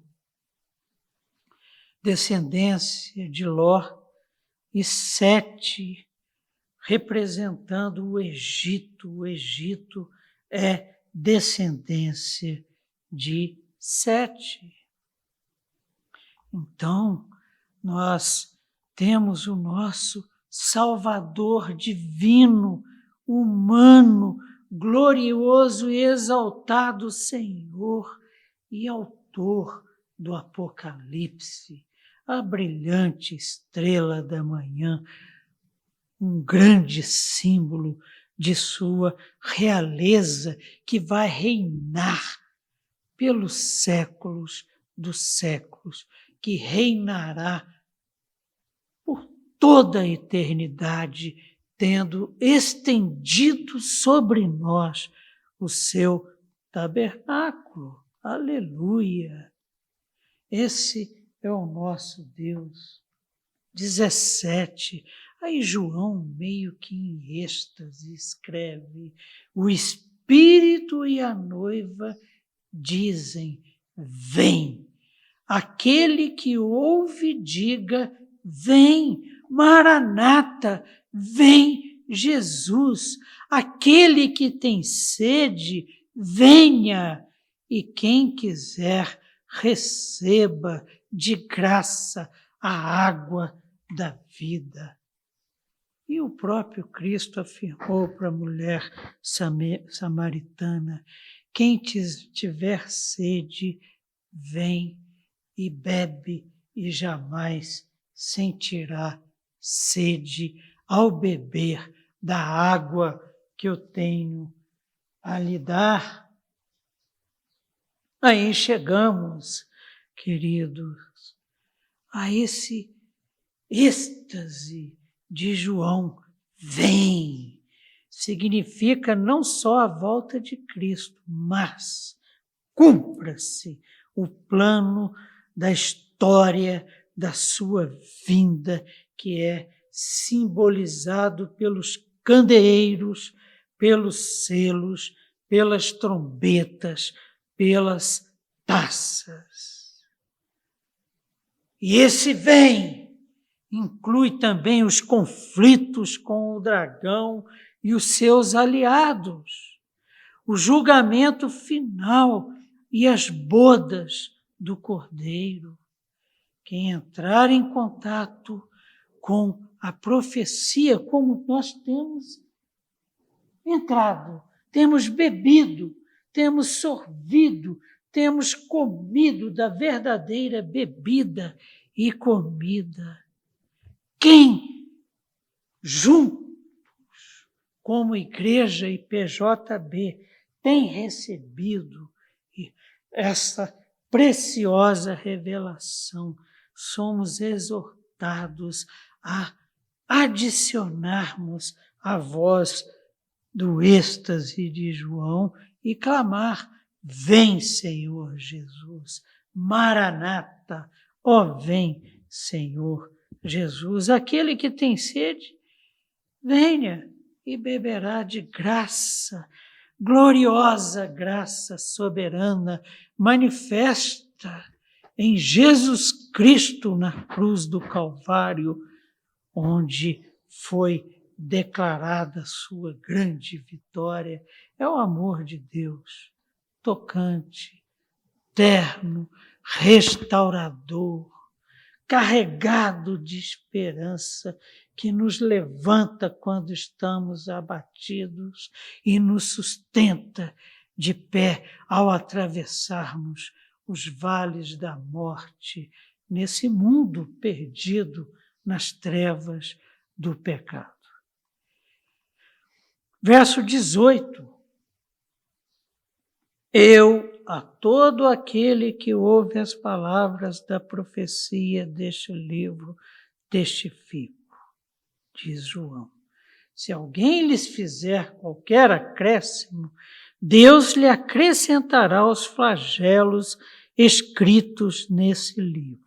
descendência de Ló, e Sete, representando o Egito. O Egito é descendência de Sete. Então, nós temos o nosso Salvador divino, humano, glorioso e exaltado Senhor e autor do Apocalipse, a brilhante estrela da manhã, um grande símbolo de sua realeza que vai reinar pelos séculos dos séculos, que reinará toda a eternidade, tendo estendido sobre nós o seu tabernáculo. Aleluia! Esse é o nosso Deus. 17. Aí João, meio que em êxtase, escreve: o Espírito e a noiva dizem: vem. Aquele que ouve, diga: vem. Maranata, vem Jesus. Aquele que tem sede, venha. E quem quiser, receba de graça a água da vida. E o próprio Cristo afirmou para a mulher samaritana: quem tiver sede, vem e bebe, e jamais sentirá sede ao beber da água que eu tenho a lhe dar. Aí chegamos, queridos, a esse êxtase de João. Vem! Significa não só a volta de Cristo, mas cumpra-se o plano da história da sua vinda, que é simbolizado pelos candeeiros, pelos selos, pelas trombetas, pelas taças. E esse vem inclui também os conflitos com o dragão e os seus aliados, o julgamento final e as bodas do Cordeiro. Quem entrar em contato com a profecia, como nós temos entrado, temos bebido, temos sorvido, temos comido da verdadeira bebida e comida. Quem, juntos, como igreja e PJB, tem recebido essa preciosa revelação, somos exortados a adicionarmos a voz do êxtase de João e clamar: vem, Senhor Jesus, Maranata, ó vem, Senhor Jesus. Aquele que tem sede, venha e beberá de graça, gloriosa graça soberana, manifesta em Jesus Cristo na cruz do Calvário, onde foi declarada a sua grande vitória. É o amor de Deus, tocante, terno, restaurador, carregado de esperança, que nos levanta quando estamos abatidos e nos sustenta de pé ao atravessarmos os vales da morte, nesse mundo perdido nas trevas do pecado. Verso 18. Eu, a todo aquele que ouve as palavras da profecia deste livro, testifico, diz João. Se alguém lhes fizer qualquer acréscimo, Deus lhe acrescentará os flagelos escritos nesse livro.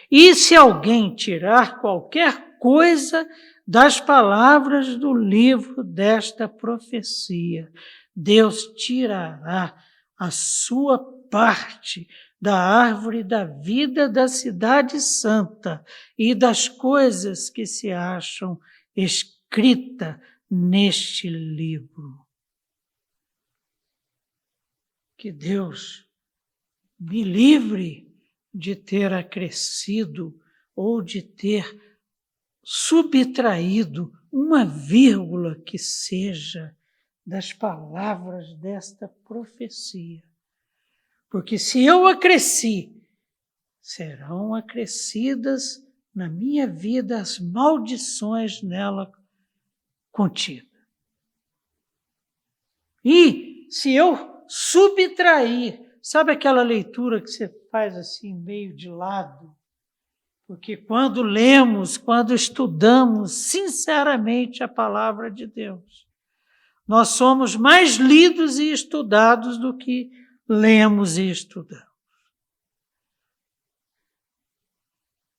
E se alguém tirar qualquer coisa das palavras do livro desta profecia, Deus tirará a sua parte da árvore da vida da cidade santa e das coisas que se acham escritas neste livro. Que Deus me livre de ter acrescido ou de ter subtraído uma vírgula que seja das palavras desta profecia. Porque se eu acresci, serão acrescidas na minha vida as maldições nela contidas. E se eu subtrair, sabe aquela leitura que você faz assim, meio de lado? Porque quando lemos, quando estudamos sinceramente a palavra de Deus, nós somos mais lidos e estudados do que lemos e estudamos.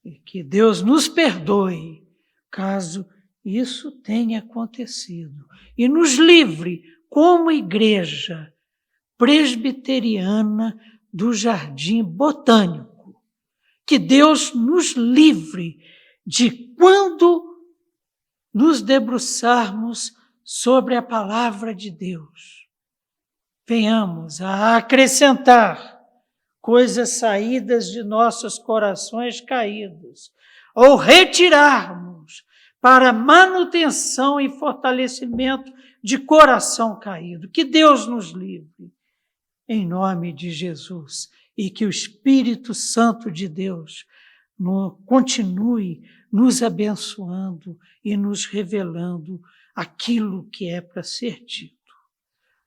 E que Deus nos perdoe caso isso tenha acontecido e nos livre como igreja presbiteriana do Jardim Botânico. Que Deus nos livre de, quando nos debruçarmos sobre a palavra de Deus, venhamos a acrescentar coisas saídas de nossos corações caídos, ou retirarmos para manutenção e fortalecimento de coração caído. Que Deus nos livre, em nome de Jesus, e que o Espírito Santo de Deus continue nos abençoando e nos revelando aquilo que é para ser dito,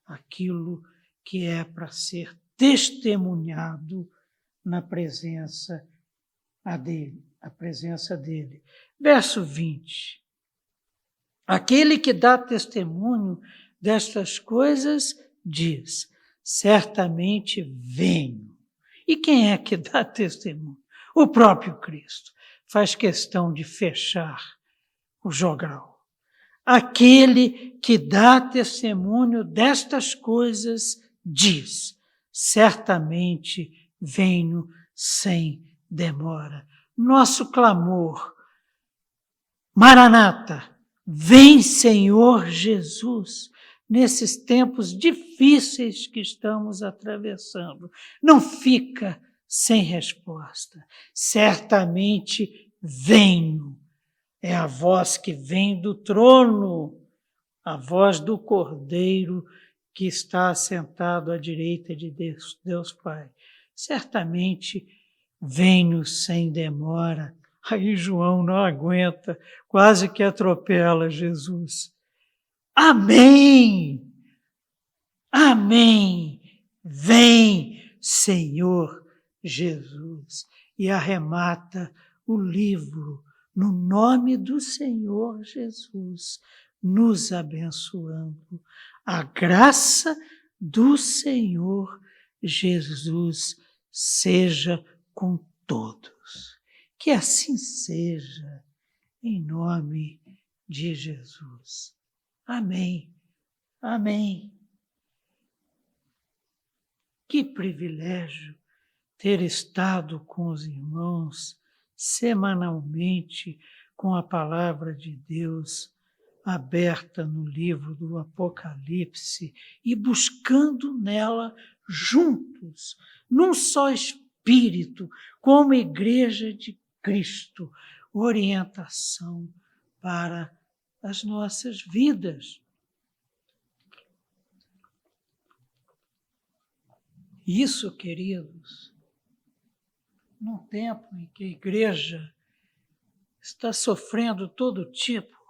aquilo que é para ser testemunhado na presença dele. Verso 20. Aquele que dá testemunho destas coisas diz: certamente venho. E quem é que dá testemunho? O próprio Cristo. Faz questão de fechar o jogral. Aquele que dá testemunho destas coisas diz: certamente venho sem demora. Nosso clamor: Maranata, vem Senhor Jesus, nesses tempos difíceis que estamos atravessando. Não fica sem resposta. Certamente venho. É a voz que vem do trono, a voz do Cordeiro que está assentado à direita de Deus Pai. Certamente venho sem demora. Aí João não aguenta, quase que atropela Jesus. Amém! Amém! Vem, Senhor Jesus. E arremata o livro no nome do Senhor Jesus, nos abençoando. A graça do Senhor Jesus seja com todos. Que assim seja, em nome de Jesus. Amém. Amém. Que privilégio ter estado com os irmãos semanalmente com a palavra de Deus aberta no livro do Apocalipse e buscando nela juntos, num só espírito, como igreja de Cristo, orientação para as nossas vidas. Isso, queridos, num tempo em que a igreja está sofrendo todo tipo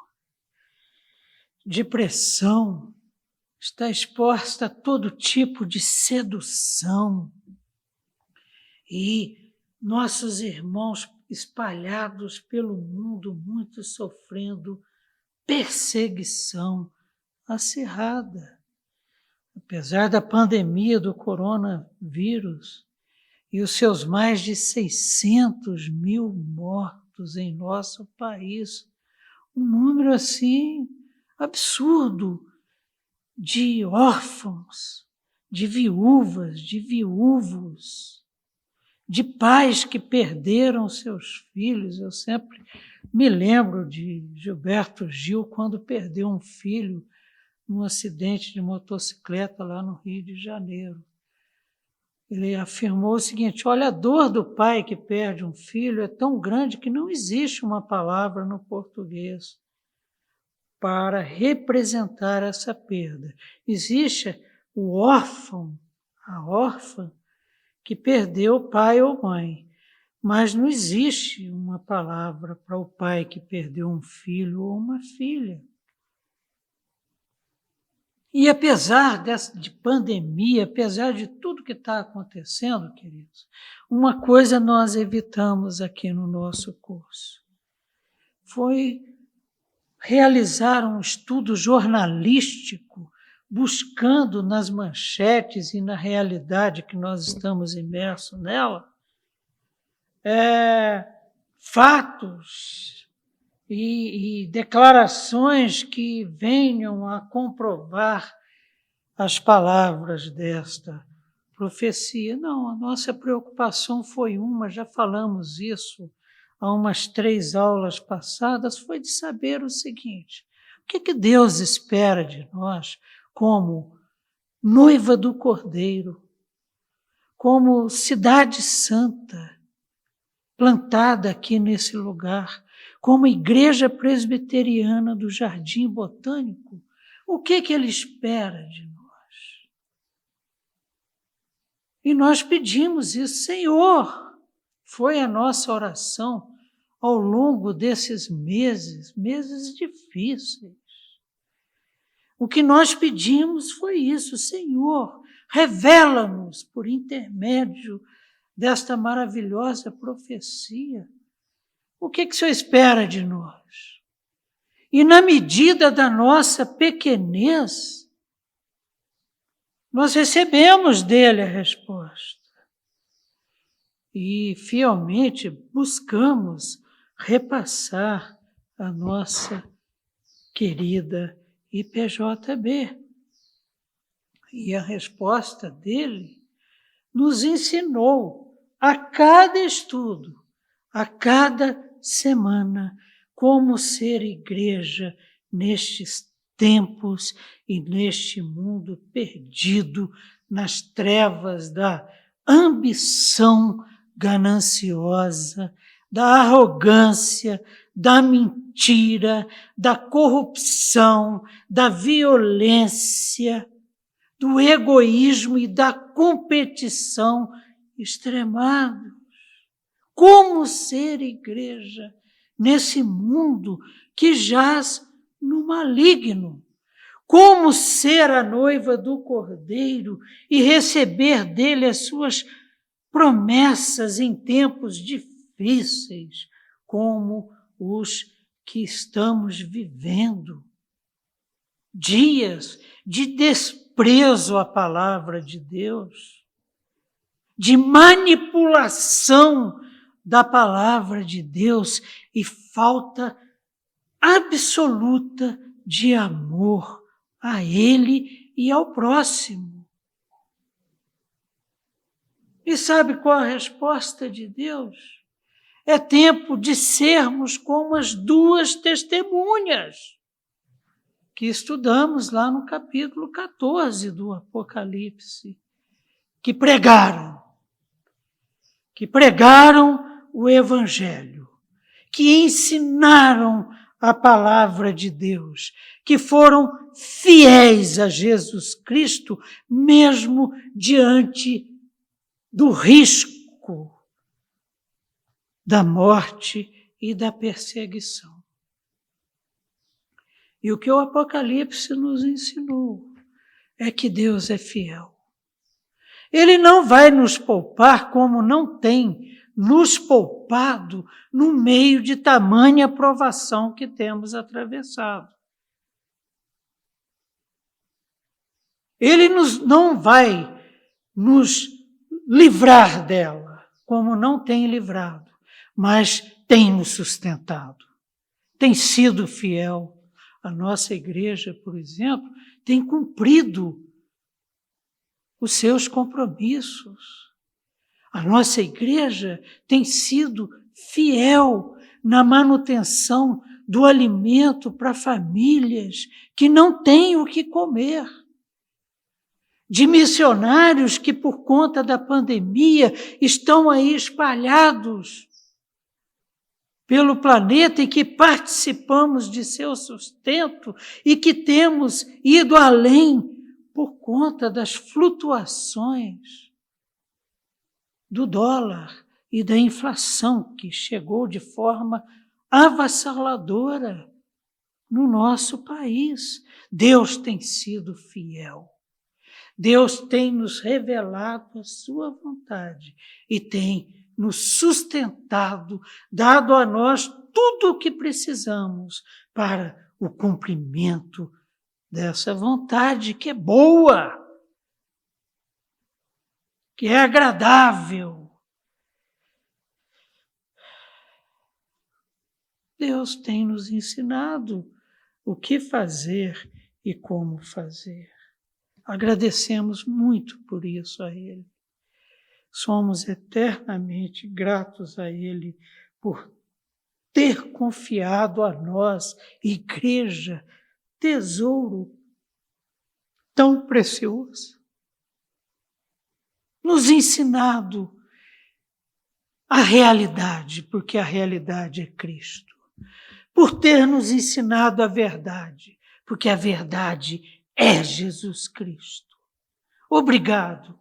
de pressão, está exposta a todo tipo de sedução, e nossos irmãos espalhados pelo mundo, muitos sofrendo perseguição acirrada. Apesar da pandemia do coronavírus e os seus mais de 600 mil mortos em nosso país, um número assim absurdo de órfãos, de viúvas, de viúvos, de pais que perderam seus filhos. Eu sempre me lembro de Gilberto Gil, quando perdeu um filho num acidente de motocicleta lá no Rio de Janeiro. Ele afirmou o seguinte: olha, a dor do pai que perde um filho é tão grande que não existe uma palavra no português para representar essa perda. Existe o órfão, a órfã, que perdeu pai ou mãe, mas não existe uma palavra para o pai que perdeu um filho ou uma filha. E apesar de pandemia, apesar de tudo que está acontecendo, queridos, uma coisa nós evitamos aqui no nosso curso. Foi realizar um estudo jornalístico, buscando nas manchetes e na realidade que nós estamos imersos nela, fatos e declarações que venham a comprovar as palavras desta profecia. Não, a nossa preocupação foi já falamos isso há umas 3 aulas passadas, foi de saber o seguinte: o que Deus espera de nós como noiva do Cordeiro, como cidade santa, plantada aqui nesse lugar, como igreja presbiteriana do Jardim Botânico? O que Ele espera de nós? E nós pedimos isso, Senhor. Foi a nossa oração ao longo desses meses difíceis. O que nós pedimos foi isso: Senhor, revela-nos por intermédio desta maravilhosa profecia. O que o Senhor espera de nós? E na medida da nossa pequenez, nós recebemos dele a resposta. E fielmente buscamos repassar a nossa querida IPJB. E a resposta dele nos ensinou a cada estudo, a cada semana, como ser igreja nestes tempos e neste mundo perdido nas trevas da ambição gananciosa, da arrogância, da mentira, da corrupção, da violência, do egoísmo e da competição extremados. Como ser igreja nesse mundo que jaz no maligno? Como ser a noiva do Cordeiro e receber dele as suas promessas em tempos difíceis, como os que estamos vivendo? Dias de desprezo à palavra de Deus, de manipulação da palavra de Deus e falta absoluta de amor a Ele e ao próximo. E sabe qual a resposta de Deus? É tempo de sermos como as 2 testemunhas que estudamos lá no capítulo 14 do Apocalipse, que pregaram o Evangelho, que ensinaram a palavra de Deus, que foram fiéis a Jesus Cristo, mesmo diante do risco da morte e da perseguição. E o que o Apocalipse nos ensinou é que Deus é fiel. Ele não vai nos poupar como não tem nos poupado no meio de tamanha provação que temos atravessado. Ele não vai nos livrar dela, como não tem livrado, mas tem nos sustentado, tem sido fiel. A nossa igreja, por exemplo, tem cumprido os seus compromissos. A nossa igreja tem sido fiel na manutenção do alimento para famílias que não têm o que comer, de missionários que, por conta da pandemia, estão aí espalhados pelo planeta e que participamos de seu sustento e que temos ido além por conta das flutuações do dólar e da inflação que chegou de forma avassaladora no nosso país. Deus tem sido fiel. Deus tem nos revelado a sua vontade e tem nos sustentado, dado a nós tudo o que precisamos para o cumprimento dessa vontade que é boa, que é agradável. Deus tem nos ensinado o que fazer e como fazer. Agradecemos muito por isso a Ele. Somos eternamente gratos a Ele por ter confiado a nós, igreja, tesouro tão precioso. Nos ensinado a realidade, porque a realidade é Cristo. Por ter nos ensinado a verdade, porque a verdade é Jesus Cristo. Obrigado,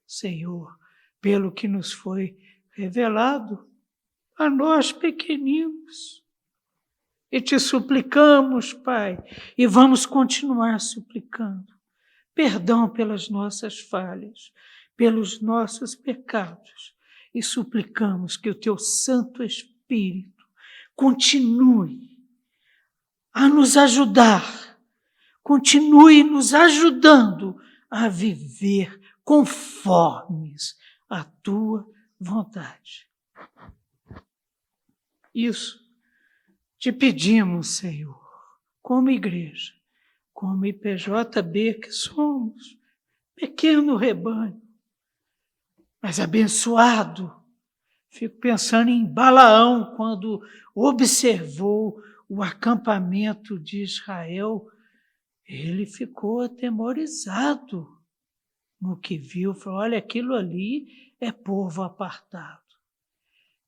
Senhor, pelo que nos foi revelado a nós pequeninos. E te suplicamos, Pai, e vamos continuar suplicando, perdão pelas nossas falhas, pelos nossos pecados, e suplicamos que o teu Santo Espírito continue a nos ajudar, continue nos ajudando a viver conformes à tua vontade. Isso te pedimos, Senhor, como igreja, como IPJB que somos, pequeno rebanho, mas abençoado. Fico pensando em Balaão, quando observou o acampamento de Israel, ele ficou atemorizado no que viu, falou, olha, aquilo ali é povo apartado.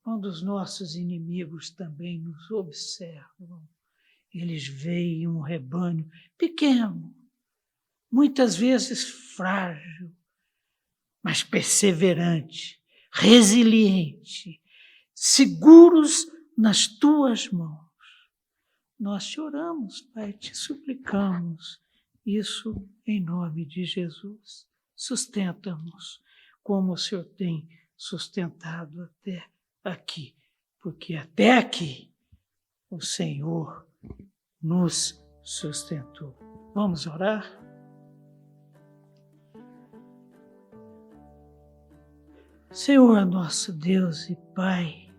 Quando os nossos inimigos também nos observam, eles veem um rebanho pequeno, muitas vezes frágil, mas perseverante, resiliente, seguros nas tuas mãos. Nós te oramos, Pai, te suplicamos isso em nome de Jesus. Sustenta-nos como o Senhor tem sustentado até aqui, porque até aqui o Senhor nos sustentou. Vamos orar? Senhor, nosso Deus e Pai,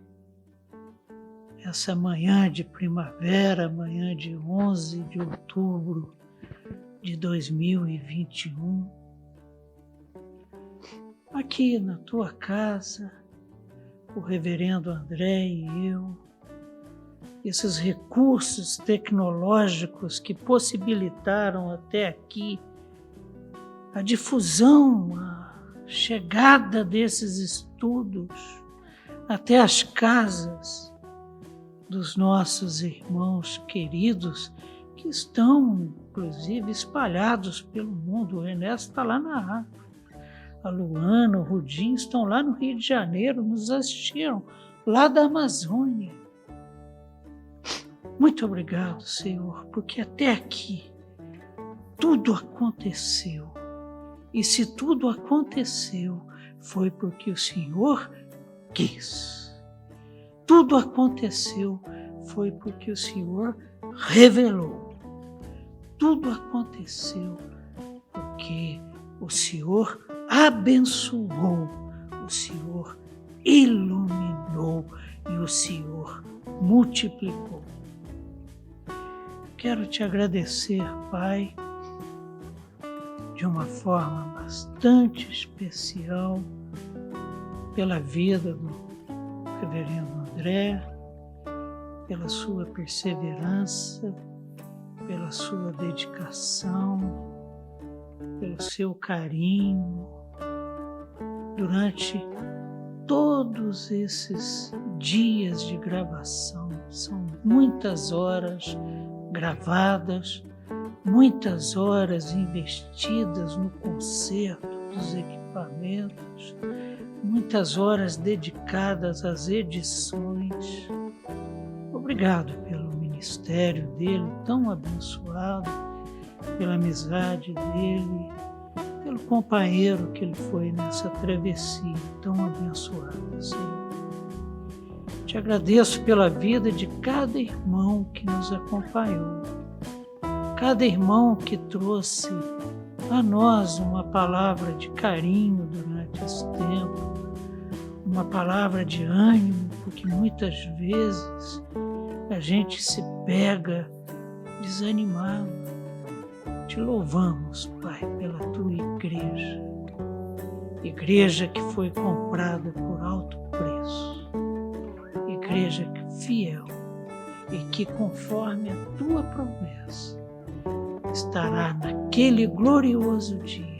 essa manhã de primavera, manhã de 11 de outubro de 2021, aqui na tua casa, o reverendo André e eu, esses recursos tecnológicos que possibilitaram até aqui a difusão, a chegada desses estudos até as casas dos nossos irmãos queridos que estão, inclusive, espalhados pelo mundo. O Ernesto está lá na África, a Luana, o Rudinho estão lá no Rio de Janeiro, nos assistiram lá da Amazônia. Muito obrigado, Senhor, porque até aqui tudo aconteceu. E se tudo aconteceu, foi porque o Senhor quis. Tudo aconteceu, foi porque o Senhor revelou. Tudo aconteceu porque o Senhor abençoou, o Senhor iluminou e o Senhor multiplicou. Quero te agradecer, Pai, de uma forma bastante especial pela vida do reverendo André, pela sua perseverança, pela sua dedicação, pelo seu carinho durante todos esses dias de gravação. São muitas horas gravadas, muitas horas investidas no conserto dos equipamentos, muitas horas dedicadas às edições. Obrigado pelo ministério. ministério dele tão abençoado, pela amizade dele, pelo companheiro que ele foi nessa travessia tão abençoada, Senhor. Te agradeço pela vida de cada irmão que nos acompanhou, cada irmão que trouxe a nós uma palavra de carinho durante esse tempo, uma palavra de ânimo, porque muitas vezes a gente se pega desanimado. Te louvamos, Pai, pela tua igreja, igreja que foi comprada por alto preço, igreja fiel e que, conforme a tua promessa, estará naquele glorioso dia,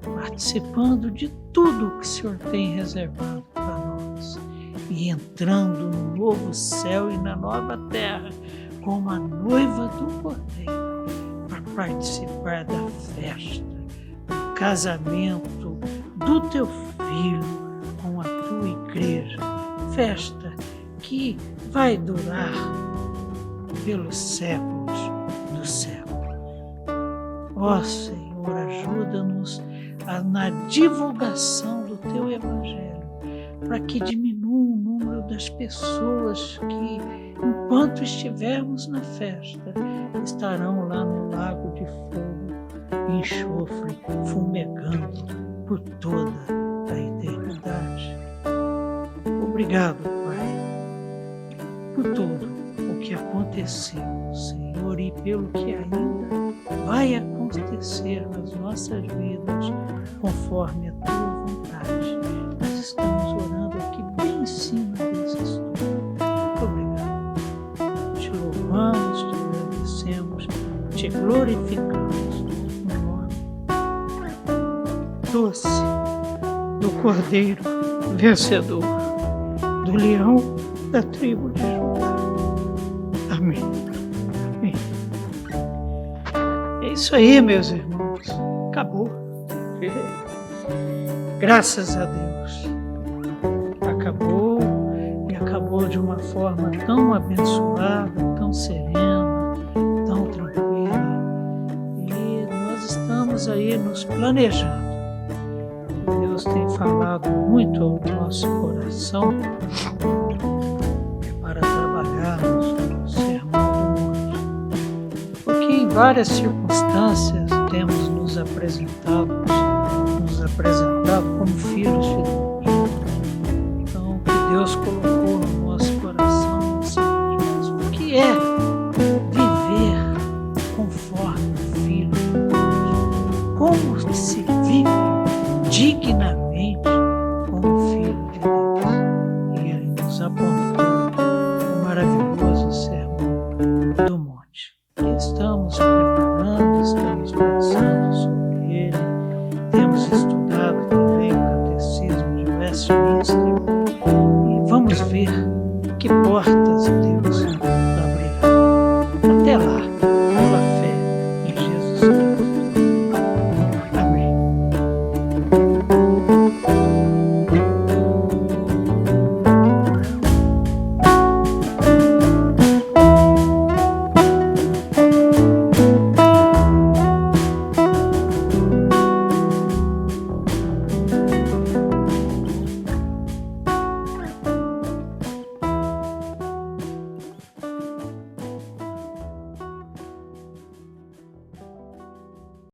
participando de tudo que o Senhor tem reservado para nós e entrando no novo céu e na nova terra como a noiva do Cordeiro, para participar da festa, do casamento do teu filho com a tua igreja, festa que vai durar pelos séculos dos séculos. Ó Senhor, ajuda-nos na divulgação do teu evangelho, para que diminua o número das pessoas que, enquanto estivermos na festa, estarão lá no lago de fogo e enxofre, fumegando por toda a eternidade. Obrigado, Pai, por tudo o que aconteceu, Senhor, e pelo que ainda vai acontecer nas nossas vidas, conforme a tua vontade. Nós estamos orando aqui bem em cima desse estudo. Muito obrigado. Te louvamos, te agradecemos, te glorificamos no nome doce do Cordeiro vencedor, do leão da tribo de Judá. Amém. Amém. É isso aí, meus irmãos. Acabou. Graças a Deus. Acabou, e acabou de uma forma tão abençoada, tão serena, tão tranquila. E nós estamos aí nos planejando. Deus tem falado muito ao nosso coração para trabalharmos no sermão do monte. Porque em várias circunstâncias temos nos apresentado como filhos de Deus. Então, o que Deus colocou no nosso coração o que é viver conforme o Filho de Deus? Como se vive dignamente